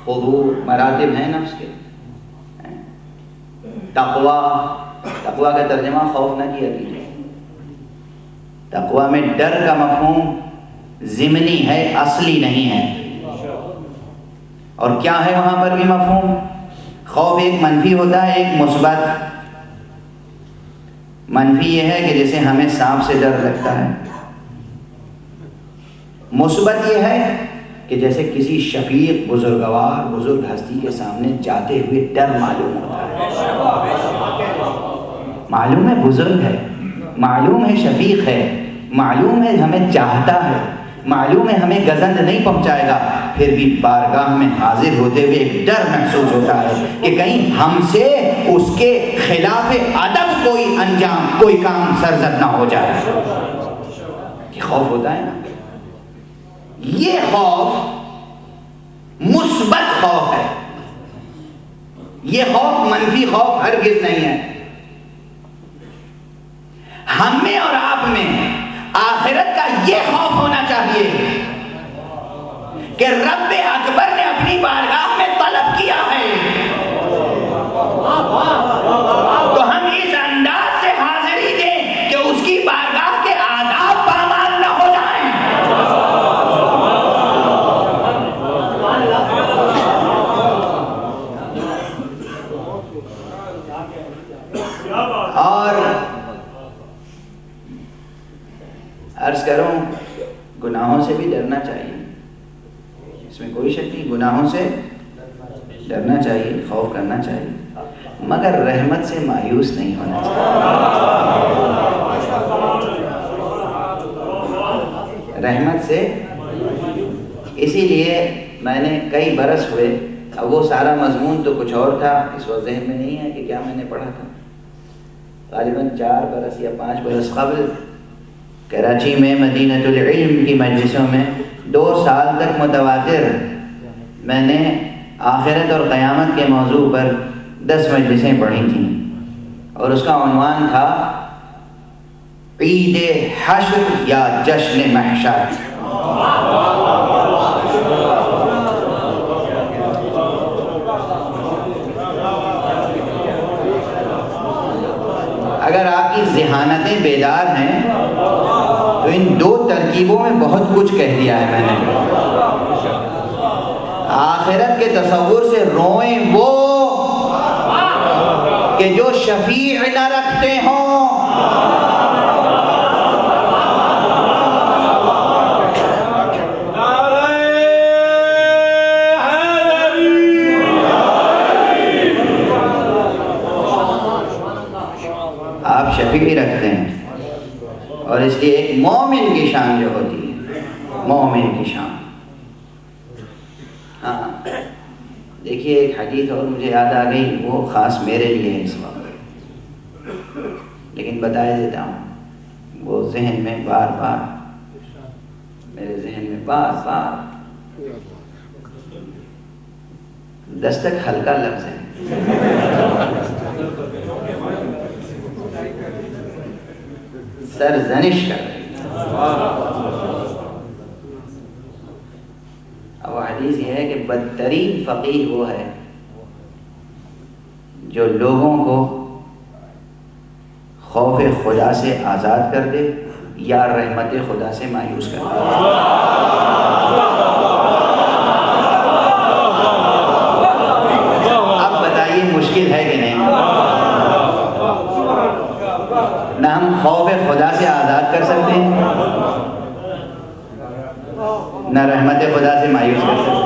خضوع، مراتب ہیں نفس کے۔ تقویٰ، تقویٰ کا ترجمہ خوف نہ کیا کیجیے، تقویٰ میں ڈر کا مفہوم ضمنی ہے، اصلی نہیں ہے۔ اور کیا ہے وہاں پر بھی مفہوم؟ خوف ایک منفی ہوتا ہے، ایک مثبت۔ منفی یہ ہے کہ جیسے ہمیں سانپ سے ڈر لگتا ہے، مثبت یہ ہے کہ جیسے کسی شفیق بزرگوار بزرگ ہستی کے سامنے جاتے ہوئے ڈر معلوم ہوتا ہے، معلوم ہے بزرگ ہے، معلوم ہے شفیق ہے، معلوم ہے ہمیں چاہتا ہے، معلوم ہے ہمیں گزند نہیں پہنچائے گا، پھر بھی بارگاہ میں حاضر ہوتے ہوئے ایک ڈر محسوس ہوتا ہے کہ کہیں ہم سے اس کے خلاف ادب کوئی انجام، کوئی کام سرزد نہ ہو جائے۔ یہ خوف ہوتا ہے نا، یہ خوف مثبت خوف ہے، یہ خوف منفی خوف ہرگز نہیں ہے۔ ہم میں اور آپ میں آخرت کا یہ خوف ہونا چاہیے کہ رب اکبر نے اپنی بارگاہ میں طلب کیا ہے، تو ہم اس انداز سے حاضری دیں کہ اس کی بارگاہ کے آداب پامال نہ ہو جائیں۔ اور عرض کروں، گناہوں سے بھی ڈرنا چاہیے، اس میں کوئی شک نہیں، گناہوں سے ڈرنا چاہیے، خوف کرنا چاہیے، مگر رحمت سے مایوس نہیں ہونا چاہیے، رحمت سے۔ اسی لیے میں نے کئی برس ہوئے اب وہ سارا مضمون تو کچھ اور تھا، اس وقت ذہن میں نہیں ہے کہ کیا میں نے پڑھا تھا. غالباً 4 برس یا 5 برس قبل کراچی میں مدینۃ العلم کی مجلسوں میں 2 سال تک متواتر میں نے آخرت اور قیامت کے موضوع پر 10 مجلسیں پڑھی تھیں، اور اس کا عنوان تھا عید حشر یا جشن محشر. اگر آپ کی ذہانتیں بیدار ہیں تو ان 2 ترکیبوں میں بہت کچھ کہہ دیا ہے میں نے. آخرت کے تصور سے روئیں وہ کہ جو شفیع نہ رکھتے ہوں. آپ شفیع رکھتے ہیں، اور اس لیے ایک مومن کی شان جو ہوتی ہے، مومن کی شان. ہاں دیکھیے ایک حدیث اور مجھے یاد آ گئی، وہ خاص میرے لیے ہے اس وقت، لیکن بتا دیتا ہوں. وہ ذہن میں بار بار، میرے ذہن میں بار بار دستک ہلکا لفظ ہے، سرزنش کر رہی. اب حدیث یہ ہے کہ بدترین فقیہ وہ ہے جو لوگوں کو خوف خدا سے آزاد کر دے یا رحمت خدا سے مایوس کر دے. اب بتائیے مشکل ہے کہ نہیں؟ نہ ہم خوف خدا سے آزاد کر سکتے ہیں، نہ رحمت خدا سے مایوس کر سکتے ہیں.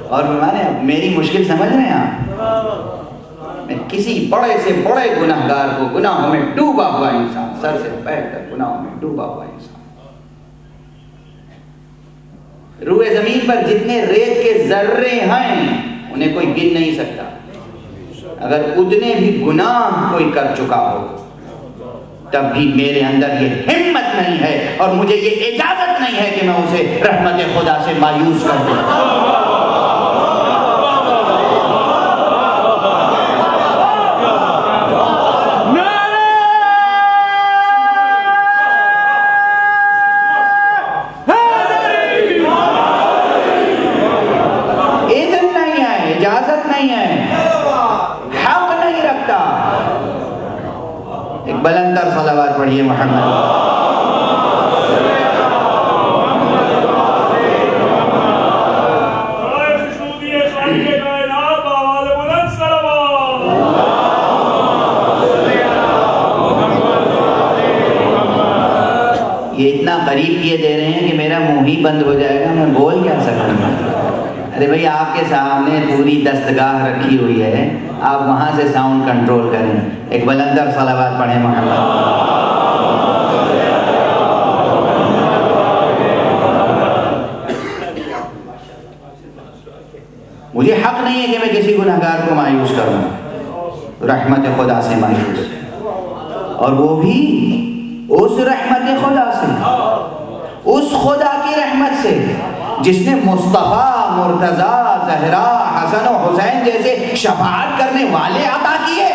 اور مانے میری مشکل سمجھ رہے ہیں آپ؟ میں کسی بڑے سے بڑے گناہگار کو، گناہوں میں ڈوبا ہوا انسان، سر سے پیر تک گناہوں میں ڈوبا ہوا انسان، روئے زمین پر جتنے ریت کے ذرے ہیں انہیں کوئی گن نہیں سکتا. اگر اتنے بھی گناہ کوئی کر چکا ہو تب بھی میرے اندر یہ ہمت نہیں ہے اور مجھے یہ اجازت نہیں ہے کہ میں اسے رحمت خدا سے مایوس کر دوں. اذن نہیں ہے، اجازت نہیں ہے، ایک بلندر صلوات پڑھیے محمد. یہ اتنا قریب کیے دے رہے ہیں کہ میرا منہ ہی بند ہو جائے گا، میں بول کیا سکتا ہوں. ارے بھائی آپ کے سامنے پوری دستگاہ رکھی ہوئی ہے، آپ وہاں سے ساؤنڈ کنٹرول کریں. ایک بلندر صلوات پڑھیں محمد. مجھے حق نہیں ہے کہ میں کسی گنہگار کو مایوس کروں، رحمت خدا سے مایوس، اور وہ بھی اس رحمت خدا سے، اس خدا کی رحمت سے جس نے مصطفیٰ، مرتضیٰ، زہرا، حسن و حسین جیسے شفاعت کرنے والے عطا کیے.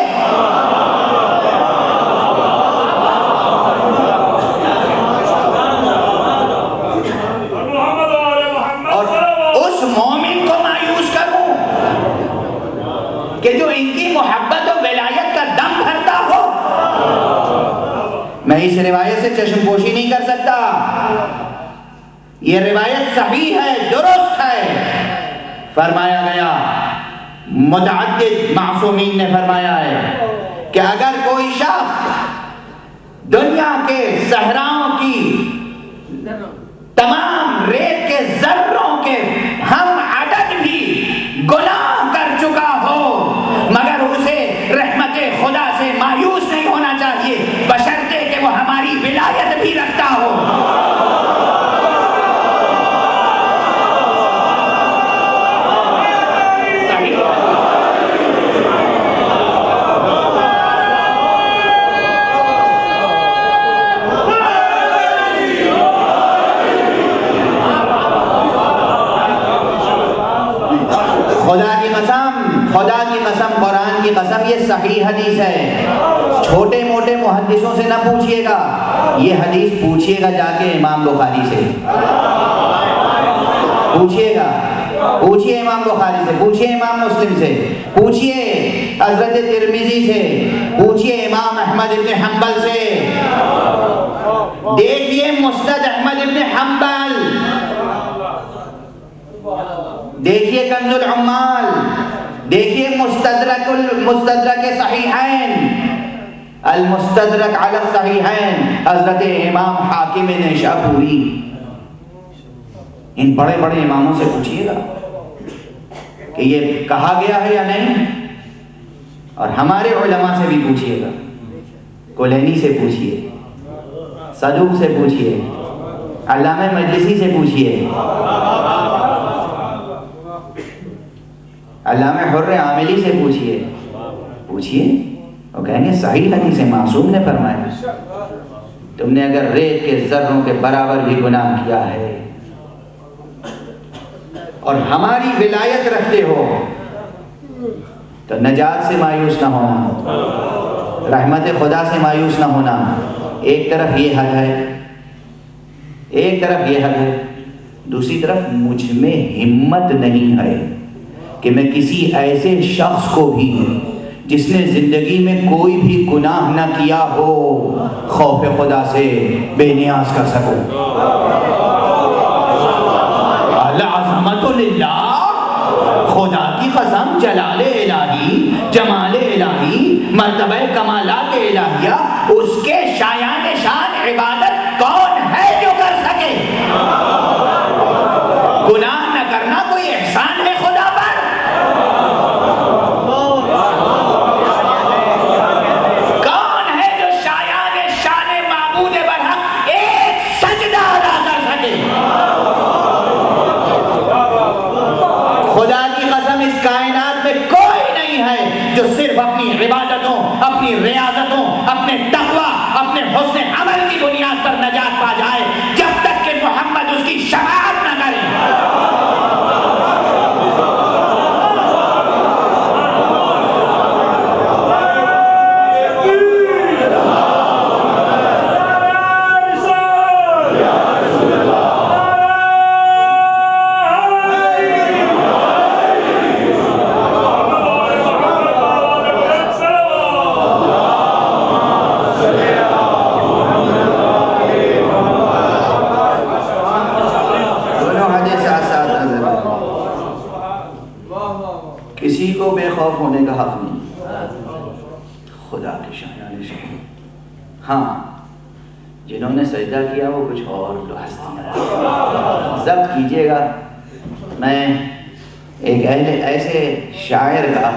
اور اس مومن کو مایوس کروں کہ جو ان کی محبت و ولایت کا دم بھرتا ہو. میں اس روایت سے چشم پوشی نہیں کر سکتا، یہ روایت صحیح ہے، درست ہے. فرمایا گیا، متعدد معصومین نے فرمایا ہے کہ اگر کوئی شخص دنیا کے صحراؤں کی تمام ریت کے ذروں کے ہم عدد بھی گناہ کر چکا ہو مگر اسے رحمت خدا سے مایوس نہیں ہونا چاہیے، بشرطے کہ وہ ہماری ولایت بھی رکھتا ہو. حدیث ہے. چھوٹے موٹے محدثوں سے نہ پوچھیے گا, یہ حدیث پوچھیے گا جا کے امام بخاری سے. پوچھیے گا, پوچھیے امام بخاری سے, پوچھیے امام مسلم سے, پوچھیے حضرت ترمذی سے, پوچھیے امام احمد ابن حنبل سے. دیکھیے مسند احمد ابن حنبل, دیکھیے کنز العمال, دیکھیے مستدرک صحیحین, المستدرک علی الصحیحین حضرت امام حاکم نیشابوری. ان بڑے بڑے اماموں سے پوچھیے گا کہ یہ کہا گیا ہے یا نہیں, اور ہمارے علماء سے بھی پوچھیے گا. کلینی سے پوچھیے, صدوق سے پوچھیے, علامہ مجلسی سے پوچھیے, علامہ حر عاملی سے پوچھیے. پوچھیے, وہ کہیں گے صحیح حدیث معصوم نے فرمایا تم نے اگر ریت کے ذروں کے برابر بھی گناہ کیا ہے اور ہماری ولایت رکھتے ہو تو نجات سے مایوس نہ ہونا, رحمت خدا سے مایوس نہ ہونا. ایک طرف یہ حد ہے, ایک طرف یہ حد ہے, دوسری طرف مجھ میں ہمت نہیں ہے کہ میں کسی ایسے شخص کو بھی جس نے زندگی میں کوئی بھی گناہ نہ کیا ہو خوف خدا سے بے نیاز کر سکوں. العظمت للہ, خدا کی قسم, جلال الہی, جمال الہی, مرتبہ کمالات الہیہ, اس کے شایان شان عبادت کون ہے جو کر سکے؟ گناہ نہ کرنا کوئی احسان ہے خدا پر؟ کون ہے جو شایان شان معبود برحق ایک سجدہ ادا کر سکے؟ خدا کی قسم اس کائنات میں کوئی نہیں ہے جو صرف اپنی عبادتوں, اپنی ریاضتوں, اپنے تقوی, اپنے حسن عمل کی بنیاد پر نجات پا جائے جب تک کہ محمد اس کی شفاعت نہ کرے. کسی کو بے خوف ہونے کا حق نہیں, خدا کے شایان شان. ہاں, جنہوں نے سجدہ کیا وہ کچھ اور ہستیاں. ضبط کیجئے گا, میں ایک ایسے شاعر کا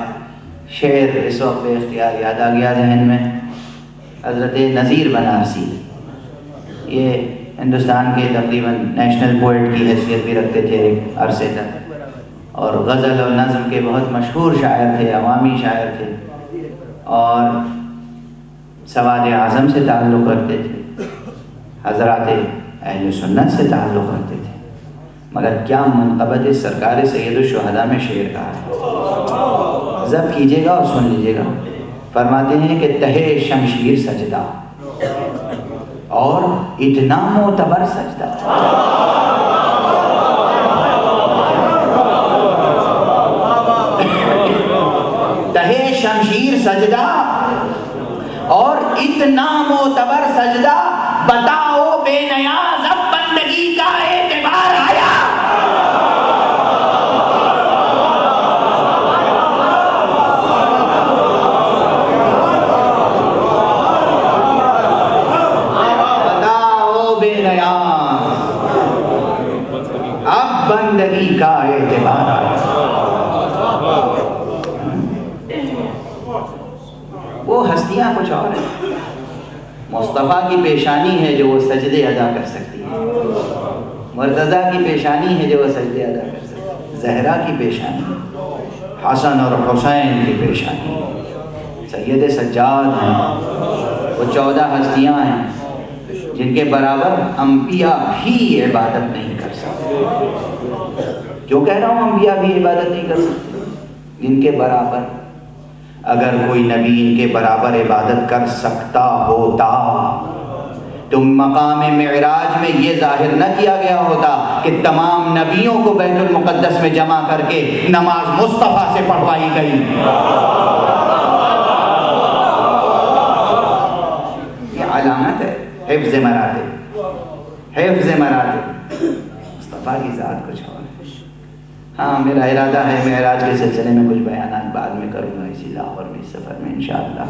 شعر اس وقت بے اختیار یاد آ گیا ذہن میں, حضرت نذیر بنارسی. یہ ہندوستان کے تقریباً نیشنل پوئٹ کی حیثیت بھی رکھتے تھے ایک عرصے تک, اور غزل اور نظم کے بہت مشہور شاعر تھے, عوامی شاعر تھے, اور سواد اعظم سے تعلق رکھتے تھے, حضرات اہل سنت سے تعلق رکھتے تھے. مگر کیا منقبت سرکار سید الشہداء میں شعر کہا ہے, ضبط کیجیے گا اور سن لیجیے گا. فرماتے ہیں کہ تہے شمشیر سجدہ اور اتنا معتبر سجدہ. تہے شمشیر سجدہ اور اتنا معتبر سجدہ, بتاؤ بے نیاز اب بندگی کا اعتبار آیا. بتاؤ بے نیاز اب بندگی کا اعتبار آیا. وہ ہستیاں کچھ اور ہیں. مصطفیٰ کی پیشانی ہے جو وہ سجدے ادا کر سکتی ہے, مرتضیٰ کی پیشانی ہے جو وہ سجدے ادا کر سکتی ہے, زہرا کی پیشانی, حسن اور حسین کی پیشانی, سید سجاد ہیں. وہ 14 ہستیاں ہیں جن کے برابر انبیاء بھی عبادت نہیں کر سکتے. کیوں کہہ رہا ہوں انبیاء بھی عبادت نہیں کر سکتے؟ جن کے برابر اگر کوئی نبی ان کے برابر عبادت کر سکتا ہوتا تو مقام معراج میں یہ ظاہر نہ کیا گیا ہوتا کہ تمام نبیوں کو بیت المقدس میں جمع کر کے نماز مصطفیٰ سے پڑھوائی گئی۔ یہ علامت ہے حفظ مراتب، حفظ مراتب۔ مصطفیٰ کی ذات کچھ اور ہے۔ ہاں میرا ارادہ ہے معراج کے سلسلے میں کچھ بیانات بعد میں کروں گا اسی لاہور میں اس سفر میں انشاءاللہ،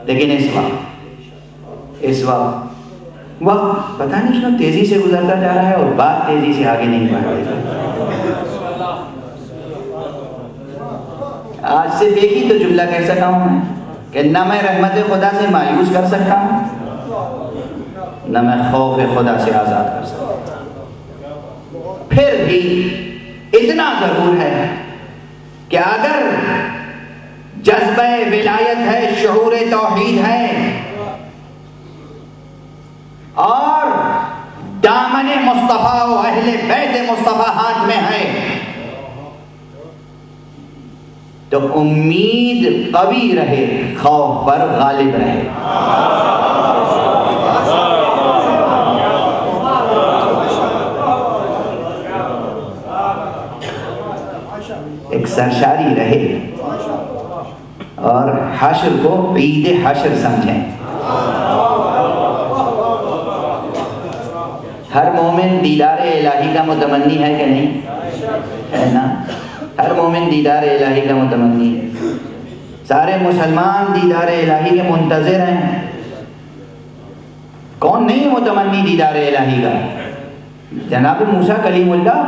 لیکن اس وقت پتہ نہیں کیوں تیزی سے گزرتا جا رہا ہے اور بات تیزی سے آگے نہیں بڑھ رہی۔ آج سے دیکھی تو جملہ کہہ سکتا ہوں میں کہ نہ میں رحمت خدا سے مایوس کر سکتا ہوں، نہ میں خوف خدا سے آزاد کر سکتا ہوں۔ پھر بھی اتنا ضرور ہے کہ اگر جذبہ ولایت ہے، شعور توحید ہے اور دامن مصطفیٰ و اہل بیت مصطفیٰ ہاتھ میں ہے تو امید قوی رہے، خوف پر غالب رہے۔ ایک سرشاری رہے اور حشر کو عید حشر سمجھیں۔ ہر مومن دیدار الہی کا متمنی ہے کہ نہیں؟ ہے نا؟ ہر مومن دیدار الہی کا متمنی ہے۔ سارے مسلمان دیدار الہی کے منتظر ہیں۔ کون نہیں متمنی دیدار الہی کا؟ جناب موسیٰ کلیم اللہ،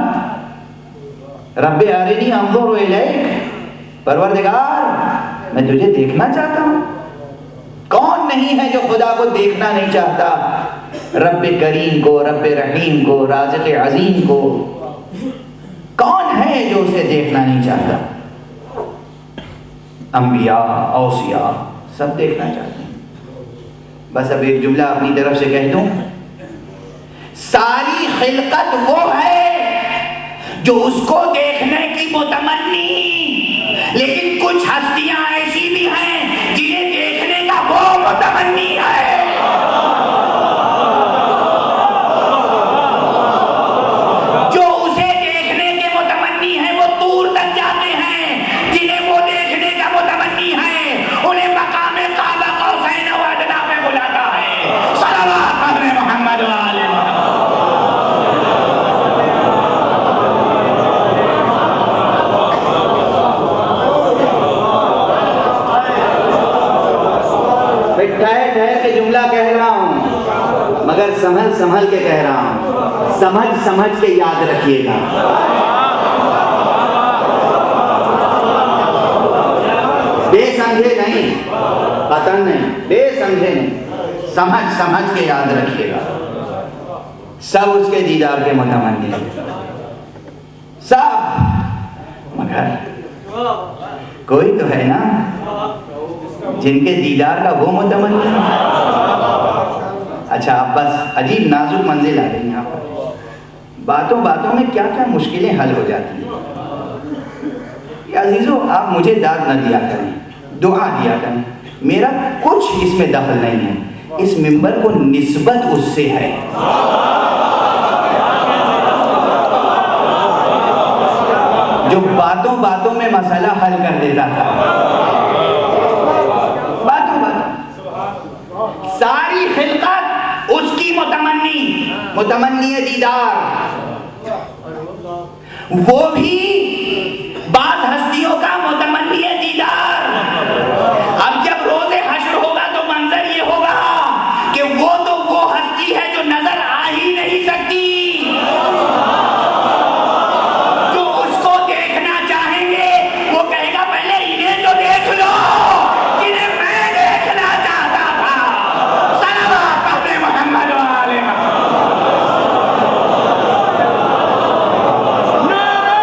رب ارنی انظر الیک، پروردگار میں تجھے دیکھنا چاہتا ہوں۔ کون نہیں ہے جو خدا کو دیکھنا نہیں چاہتا؟ رب کریم کو، رب رحیم کو، رازق عظیم کو کون ہے جو اسے دیکھنا نہیں چاہتا؟ انبیاء، اوصیاء سب دیکھنا چاہتے ہیں۔ بس اب ایک جملہ اپنی طرف سے کہہ دوں، ساری خلقت وہ ہے جو اس کو دیکھنے کی متمنی، لیکن کچھ ہستیاں ایسی بھی ہیں جنہیں دیکھنے کا وہ متمنی ہے۔ جو اسے دیکھنے کے متمنی ہیں وہ دور تک جاتے ہیں، جنہیں وہ دیکھنے کا متمنی ہے انہیں مقام قاب قوسین و ادنیٰ میں بلاتا ہے۔ صلوات علی محمد و آل محمد۔ ٹھہر کے جملہ کہہ رہا ہوں مگر سنبھل کے کہہ رہا ہوں، سمجھ کے یاد رکھیے گا۔ بے سمجھے نہیں، قطعاً نہیں، بے سمجھے نہیں، سمجھ کے یاد رکھیے گا۔ سب اس کے دیدار کے متمنی ہیں، سب، مگر کوئی تو ہے نا جن کے دیدار کا وہ متمنی ہے۔ اچھا اب بس عجیب نازک منزل آ گئی یہاں پر، باتوں میں کیا کیا مشکلیں حل ہو جاتی ہیں۔ یا عزیزو آپ مجھے داد نہ دیا کریں، دعا دیا کریں، میرا کچھ اس میں دخل نہیں ہے، اس منبر کو نسبت اس سے ہے۔ جو باتوں میں مسئلہ حل کر دیتا تھا، ساری خلقت اس کی متمنی دیدار، وہ بھی بعض ہستیوں کا متمنی دیدار۔ اب جب روز حشر ہوگا تو منظر یہ ہوگا کہ وہ تو وہ ہستی ہے جو نظر آ ہی نہیں سکتی، جو اس کو دیکھنا چاہیں گے وہ کہے گا پہلے انہیں تو دیکھ لو جنہیں میں دیکھنا چاہتا تھا۔ صلوات علی محمد و آل محمد۔ نعرہ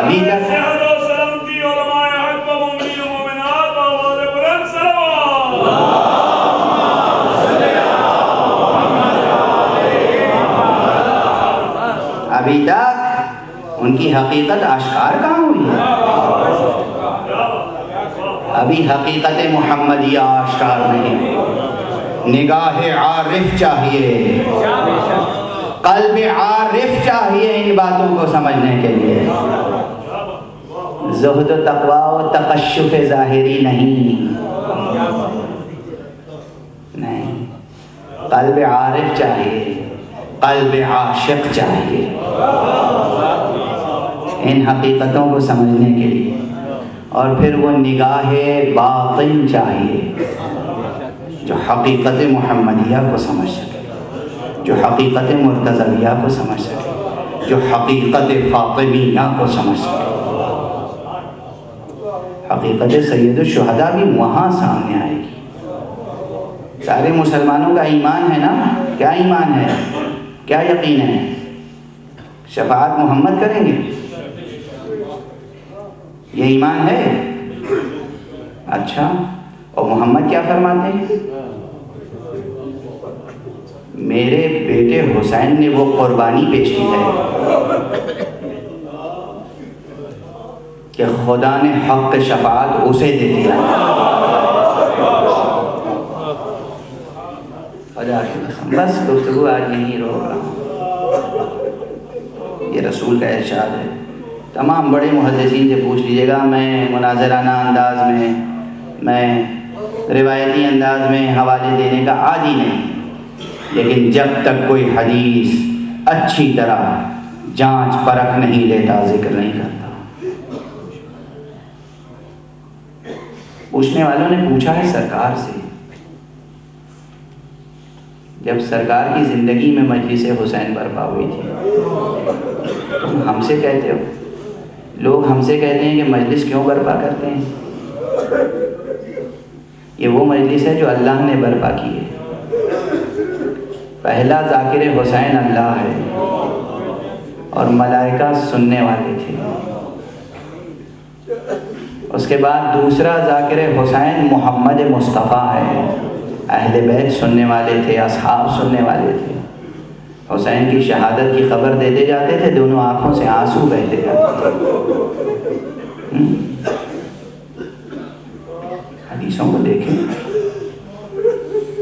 ابھی تک صحت و سلامتی علماء حق و مومنین و مومنات و آواز بلند صلوات. ابھی تک ان کی حقیقت آشکار کہاں ہوئی ہے؟ ابھی حقیقت محمدیہ آشکار نہیں. نگاہ عارف چاہیے، قلب عارف چاہیے ان باتوں کو سمجھنے کے لیے. زہد و تقویٰ و تقشف ظاہری نہیں، قلب عارف چاہیے، قلب عاشق چاہیے ان حقیقتوں کو سمجھنے کے لیے. اور پھر وہ نگاہ باطن چاہیے جو حقیقت محمدیہ کو سمجھ سکے، جو حقیقت مرتضویہ کو سمجھ سکے، جو حقیقت فاطمیہ کو سمجھ سکے. حقیقت سید الشہداء بھی وہاں سامنے آئے گی. سارے مسلمانوں کا ایمان ہے نا؟ کیا ایمان ہے؟ کیا یقین ہے؟ شفاعت محمد کریں گے، یہ ایمان ہے. اچھا، اور محمد کیا فرماتے ہیں؟ میرے بیٹے حسین نے وہ قربانی پیش کی ہے کہ خدا نے حق شفاعت اسے دے دیا. خدا کی قسم، بس گفتگو آج یہیں روک رہا ہوں. یہ رسول کا ارشاد ہے. تمام بڑے محدثین سے پوچھ لیجیے گا. میں مناظرانہ انداز میں روایتی انداز میں حوالے دینے کا عادی نہیں، لیکن جب تک کوئی حدیث اچھی طرح جانچ پرکھ نہیں لیتا ذکر نہیں کرتا. پوچھنے والوں نے پوچھا ہے سرکار سے، جب سرکار کی زندگی میں مجلس حسین برپا ہوئی تھی، تم ہم سے کہتے ہو، لوگ ہم سے کہتے ہیں کہ مجلس کیوں برپا کرتے ہیں؟ یہ وہ مجلس ہے جو اللہ نے برپا کی ہے. پہلا ذاکر حسین اللہ ہے اور ملائکہ سننے والے تھے. اس کے بعد دوسرا ذاکر حسین محمد مصطفیٰ ہے. اہل بیت سننے والے تھے، اصحاب سننے والے تھے. حسین کی شہادت کی خبر دیتے جاتے تھے، دونوں آنکھوں سے آنسو بہتے جاتے تھے. حدیثوں کو دیکھیں.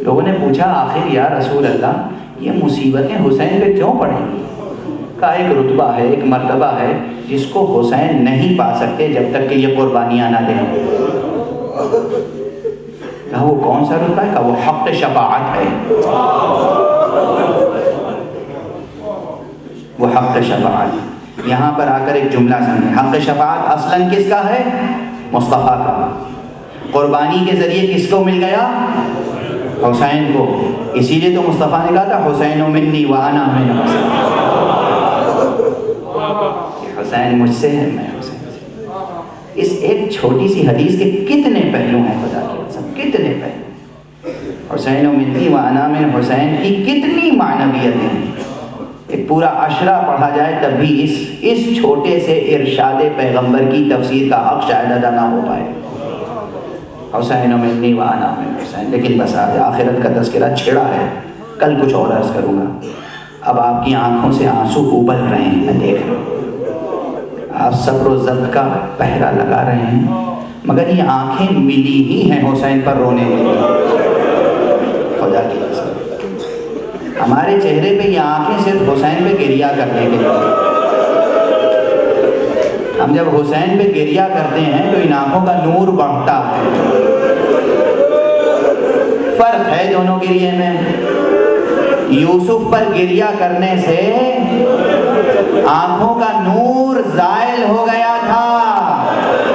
لوگوں نے پوچھا آخر یا رسول اللہ یہ مصیبتیں حسین پہ کیوں پڑیں گی؟ کا ایک رتبہ ہے، ایک مرتبہ ہے جس کو حسین نہیں پا سکتے جب تک کہ یہ قربانیاں نہ دیں. کہا وہ کون سا رتبہ ہے؟ کہا وہ حق شفاعت ہے. وہ حق شفاعت. یہاں پر آ کر ایک جملہ سمجھیں. حق شفاعت اصلاً کس کا ہے؟ مصطفیٰ کا. قربانی کے ذریعے کس کو مل گیا؟ حسین کو. اسی لیے تو مصطفیٰ نے کہا تھا حسین منی وانا من حسین. حسین مجھ سے ہے، میں حسین سے. اس ایک چھوٹی سی حدیث کے کتنے پہلو ہیں خدا کی قسم، کتنے پہلو. حسین منی وانا من حسین کی کتنی معنویتیں ہیں. ایک پورا عشرہ پڑھا جائے تب بھی اس چھوٹے سے ارشاد پیغمبر کی تفسیر کا حق شاید ادا نہ ہو پائے. حسین منی وانا من حسین. لیکن بس آج آخرت کا تذکرہ چھڑا ہے، کل کچھ اور عرض کروں گا. اب آپ کی آنکھوں سے آنسو ابل رہے ہیں، میں دیکھ رہا ہوں. آپ صبر و ضبط کا پہرا لگا رہے ہیں، مگر یہ آنکھیں ملی ہی ہیں حسین پر رونے کے لیے. خدا کی قسم ہمارے چہرے پہ یہ آنکھیں صرف حسین پہ گریہ کرنے کے لیے. ہم جب حسین پہ گریہ کرتے ہیں تو ان آنکھوں کا نور بڑھتا ہے. فرق ہے دونوں گریے میں. یوسف پر گریہ کرنے سے آنکھوں کا نور زائل ہو گیا تھا،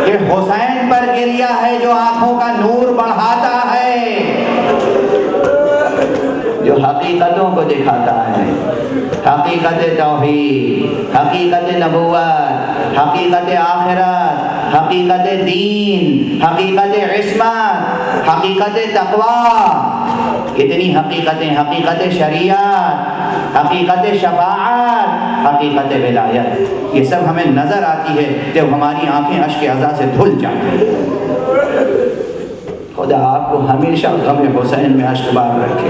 کہ حسین پر گریہ ہے جو آنکھوں کا نور بڑھاتا ہے، جو حقیقتوں کو دکھاتا ہے. حقیقت توحید، حقیقت نبوت، حقیقت آخرت، حقیقت دین، حقیقت عصمت، حقیقت تقوی. کتنی حقیقتیں، حقیقت شریعت، حقیقت شفاعت، حقیقت ولایت، یہ سب ہمیں نظر آتی ہے جب ہماری آنکھیں اشک عزا سے دھل جاتی ہیں۔ خدا آپ کو ہمیشہ غم حسین میں اشک بار رکھے۔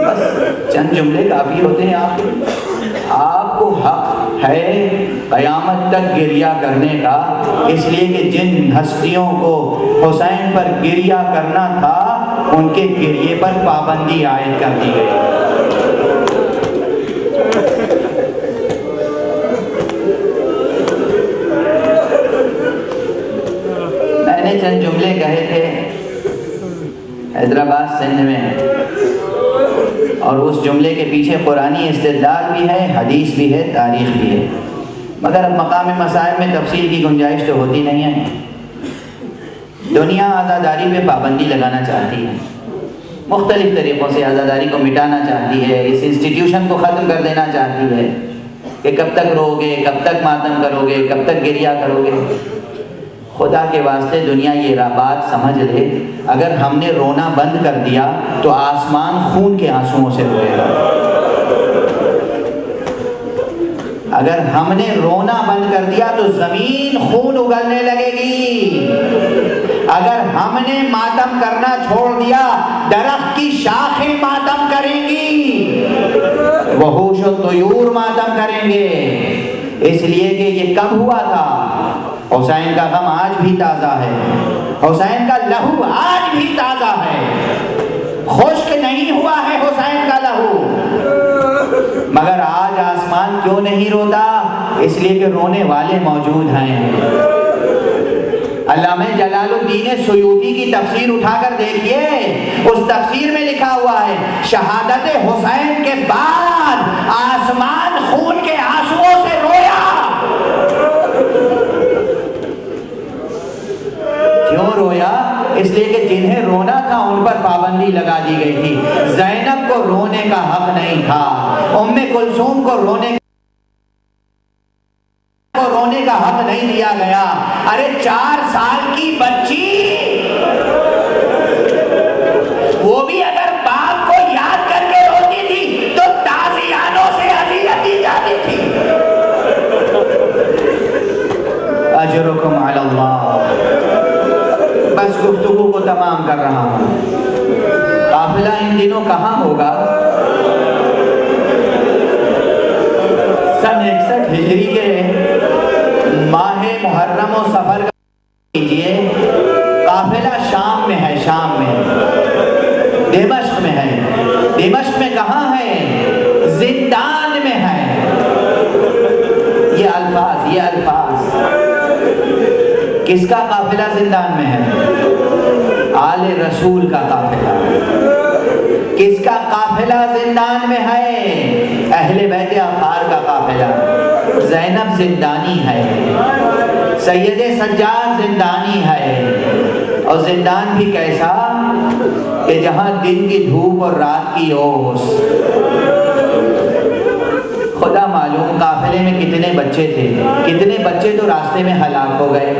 بس چند جملے کافی ہوتے ہیں آپ کو حق ہے قیامت تک گریہ کرنے کا، اس لیے کہ جن ہستیوں کو حسین پر گریہ کرنا تھا ان کے گریے پر پابندی عائد کر دی گئی۔ میں نے چند جملے کہے تھے حیدرآباد سندھ میں، اور اس جملے کے پیچھے قرآنی استدلال بھی ہے، حدیث بھی ہے، تاریخ بھی ہے، مگر اب مقام مسائل میں تفصیل کی گنجائش تو ہوتی نہیں ہے۔ دنیا عزاداری پہ پابندی لگانا چاہتی ہے، مختلف طریقوں سے عزاداری کو مٹانا چاہتی ہے، اس انسٹیٹیوشن کو ختم کر دینا چاہتی ہے کہ کب تک رو گے، کب تک ماتم کرو گے، کب تک گریہ کرو گے۔ خدا کے واسطے دنیا یہ بات سمجھ لے، اگر ہم نے رونا بند کر دیا تو آسمان خون کے آنسوؤں سے روئے گا۔ اگر ہم نے رونا بند کر دیا تو زمین خون اگلنے لگے گی۔ اگر ہم نے ماتم کرنا چھوڑ دیا درخت کی شاخیں ماتم کریں گی، وحوش و طیور ماتم کریں گے۔ اس لیے کہ یہ کب ہوا تھا؟ حسین کا غم آج بھی تازہ ہے، حسین کا لہو آج بھی تازہ ہے، خشک نہیں ہوا ہے حسین کا لہو۔ مگر آج آسمان کیوں نہیں روتا؟ اس لیے کہ رونے والے موجود ہیں۔ علامہ جلال الدین سیوطی کی تفسیر اٹھا کر دیکھیے، اس تفسیر میں لکھا ہوا ہے شہادت حسین کے بعد آسمان خون کے آنسوؤں سے رویا۔ کیوں رویا؟ اس لیے کہ جنہیں رونا تھا ان پر پابندی لگا دی گئی تھی۔ زینب کو رونے کا حق نہیں تھا، ام کلثوم کو رونے کا حق نہیں دیا گیا۔ ارے 4 سال کی بچی، وہ بھی اگر باپ کو یاد کر کے روتی تھی تو تازیانوں سے اذیت دی جاتی تھی۔ اجرکم علی اللہ۔ بس گفتگو کو تمام کر رہا ہوں۔ قافلہ ان دنوں کہاں ہوگا؟ سن 61 ہجری کے ماہ محرم و سفر کا کیجئے، قافلہ شام میں ہے، شام میں دمشق میں ہے۔ دمشق میں کہاں ہے؟ زندان میں ہے۔ یہ الفاظ کس کا قافلہ زندان میں ہے؟ آل رسول کا قافلہ۔ کس کا قافلہ زندان میں ہے؟ اہل بیت اطہار کا قافلہ۔ زینب زندانی ہے، سید سجاد زندانی ہے، اور زندان بھی کیسا کہ جہاں دن کی دھوپ اور رات کی اوس۔ خدا معلوم قافلے میں کتنے بچے تھے، کتنے بچے تو راستے میں ہلاک ہو گئے،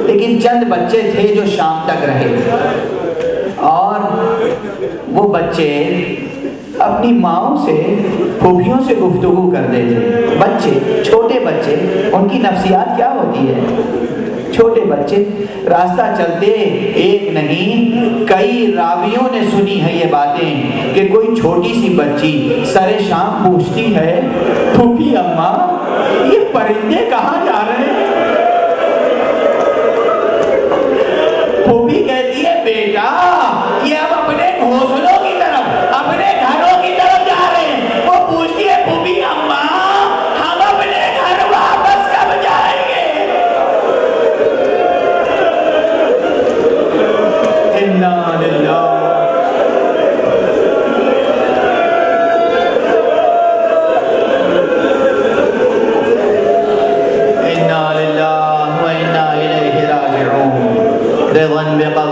لیکن چند بچے تھے جو شام تک رہے، اور وہ بچے اپنی ماؤں سے، پھوپھیوں سے گفتگو کرتے تھے۔ بچے، چھوٹے بچے، ان کی نفسیات کیا ہوتی ہے؟ چھوٹے بچے راستہ چلتے، ایک نہیں کئی راویوں نے سنی ہے یہ باتیں کہ کوئی چھوٹی سی بچی سر شام پوچھتی ہے، پھوپھی اماں یہ پرندے کہاں جا رہے ہیں؟ پھوپھی کہتی ہے بیٹا یہ اب اپنے گھونسلوں کی طرف، اپنے گھروں کی طرف جا رہے ہیں۔ وہ پوچھتی ہے پھوپھی اماں ہم اپنے گھر واپس کب جائیں گے؟ انا للہ و انا الیہ راجعون۔ رضا بقضاء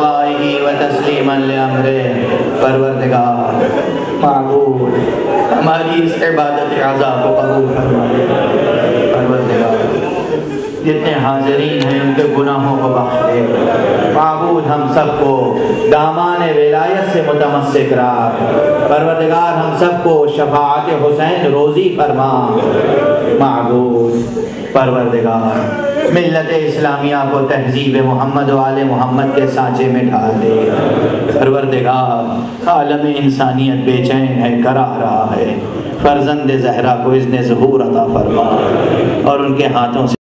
جتنے حاضرین ہیں ان کے گناہوں کو بخش دے۔ معبود ہم سب کو دامان ولایت سے متمسک رکھ۔ پروردگار ہم سب کو شفاعت حسین روزی فرما۔ معبود پروردگار ملت اسلامیہ کو تہذیب محمد و آل محمد کے سانچے میں ڈال دے۔ پروردگار عالم انسانیت بے چین ہے، کرا رہا ہے، فرزند زہرا کو اذن ظہور عطا فرما اور ان کے ہاتھوں سے